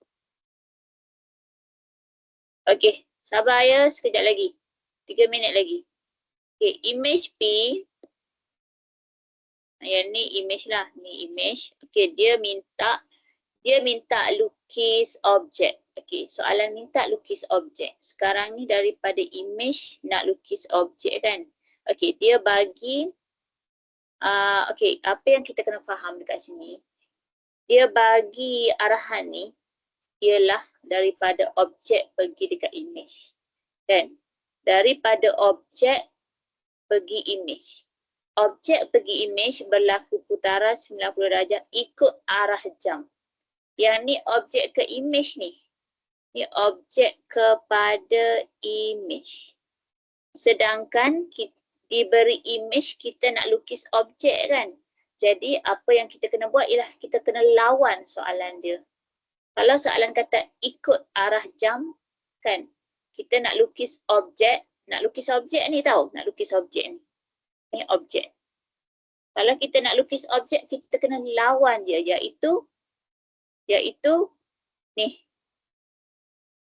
Okey, sabar ya, sekejap lagi. 3 minit lagi. Okey, image P. Yang ni image lah, ni image. Okey, dia minta lukis objek. Okey, soalan minta lukis objek. Sekarang ni daripada image nak lukis objek kan. Okey, dia bagi okey, apa yang kita kena faham dekat sini? Dia bagi arahan ni ialah daripada objek pergi dekat image. Kan? Daripada objek pergi image. Objek pergi image berlaku putaran 90 darjah ikut arah jam. Yang ni objek ke image ni. Ni objek kepada image. Sedangkan kita diberi image, kita nak lukis objek kan. Jadi apa yang kita kena buat ialah kita kena lawan soalan dia. Kalau soalan kata ikut arah jam kan, kita nak lukis objek ni tahu, nak lukis objek ni. Ni objek. Kalau kita nak lukis objek, kita kena lawan dia iaitu ni.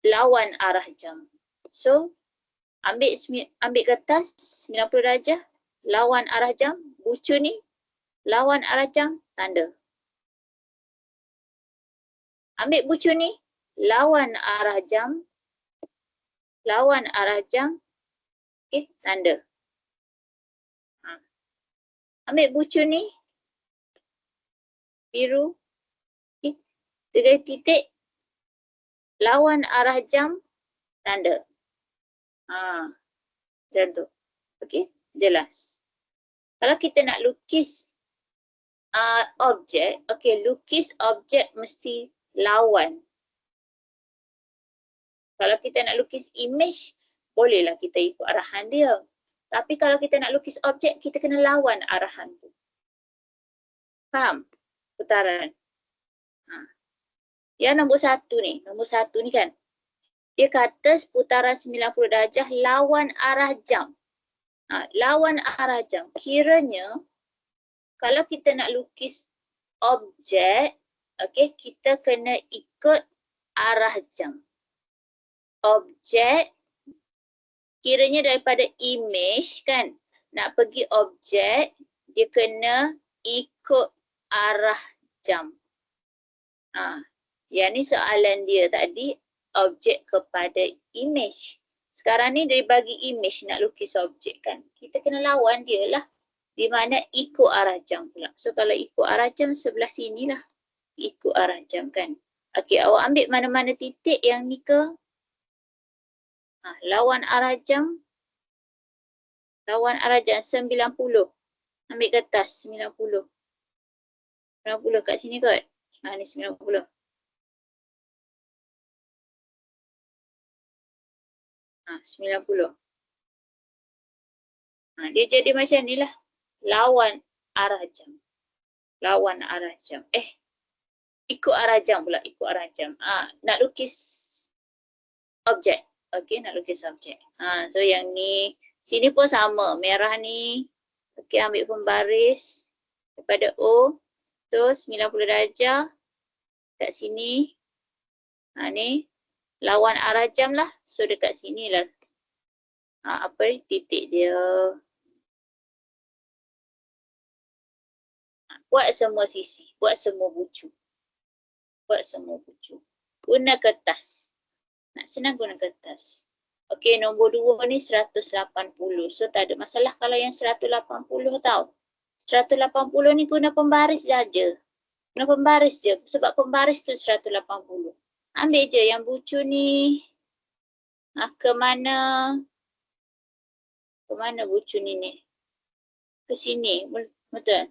Lawan arah jam. So ambil kertas 90 darjah, lawan arah jam, bucu ni lawan arah jam, tanda. Ambil bucu ni, lawan arah jam, okey, tanda. Ambil bucu ni, biru, okey, 3 titik, lawan arah jam, tanda. Macam tu. Okey, jelas. Kalau kita nak lukis objek, okey, lukis objek mesti lawan. Kalau kita nak lukis image, bolehlah kita ikut arahan dia. Tapi kalau kita nak lukis objek, kita kena lawan arahan tu. Faham? Putaran. Yang nombor satu ni kan. Dia kata putaran 90 darjah lawan arah jam. Lawan arah jam. Kiranya, kalau kita nak lukis objek, okey, kita kena ikut arah jam. Objek, kiranya daripada image kan, nak pergi objek, dia kena ikut arah jam. Yang ni soalan dia tadi, objek kepada image. Sekarang ni dia bagi image nak lukis objek kan. Kita kena lawan dia lah. Di mana ikut arah jam pula. So kalau ikut arah jam sebelah sini lah. Ikut arah jam kan. Okey, awak ambil mana-mana titik yang ni ke. Lawan arah jam. Lawan arah jam 90. Ambil kertas 90. 90 kat sini kot. Ni 90. Ha, 90. Dia jadi macam ni lah. Lawan arah jam. Lawan arah jam. Ikut arah jam pula. Ikut arah jam. Nak lukis objek. Okey, nak lukis objek. So yang ni, sini pun sama. Merah ni. Okey, ambil pembaris. Daripada O. Terus 90 darjah. Kat sini. Ni. Lawan arah jam lah. So dekat sini lah. Apa ni? Titik dia. Buat semua sisi. Buat semua bucu. Buat semua bucu. Guna kertas. Nak senang guna kertas. Okey, nombor 2 ni 180. So tak ada masalah kalau yang 180 tau. 180 ni guna pembaris saja. Guna pembaris je. Sebab pembaris tu 180. Ambil je yang bucu ni. Ke mana? Ke mana bucu ni? Ke sini. Betul?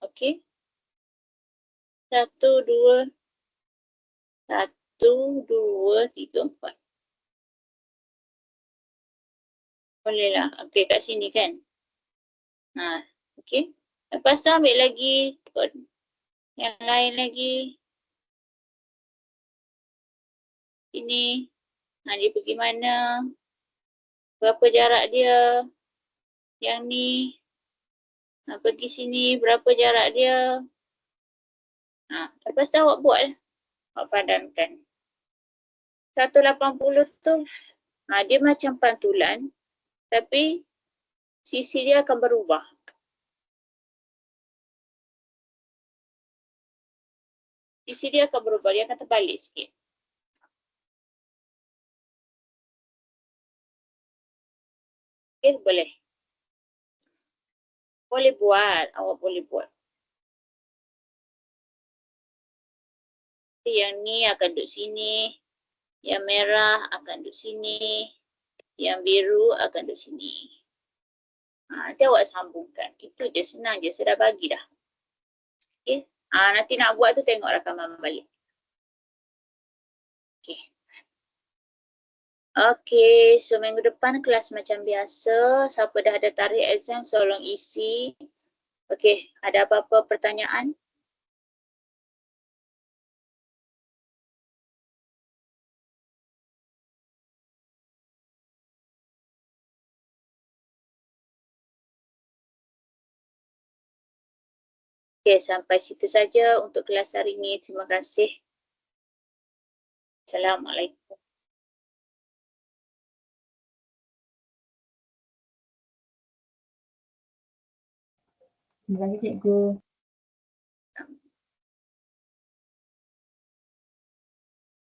Okey. 1, 2, 1. 2, 3, 4. Boleh lah. Okey, kat sini kan. Okey. Lepas tu ambil lagi yang lain lagi. Ini. Dia pergi mana? Berapa jarak dia? Yang ni. Pergi sini. Berapa jarak dia? Lepas tu awak buat lah. Awak padankan. 180 tu. Dia macam pantulan. Tapi sisi dia akan berubah. Sisi dia akan berubah. Dia akan terbalik sikit. Okey, boleh. Boleh buat. Awak boleh buat. Yang ni akan duduk sini. Yang merah akan duduk sini. Yang biru akan duduk sini. Nanti awak sambungkan. Itu je, senang je. Saya dah bagi dah. Okey. Nanti nak buat tu tengok rakaman balik. Okey. Okey, so minggu depan kelas macam biasa. Siapa dah ada tarikh exam, tolong isi. Okey, ada apa-apa pertanyaan? Okey, sampai situ saja untuk kelas hari ini. Terima kasih. Assalamualaikum. Terima kasih, Cikgu.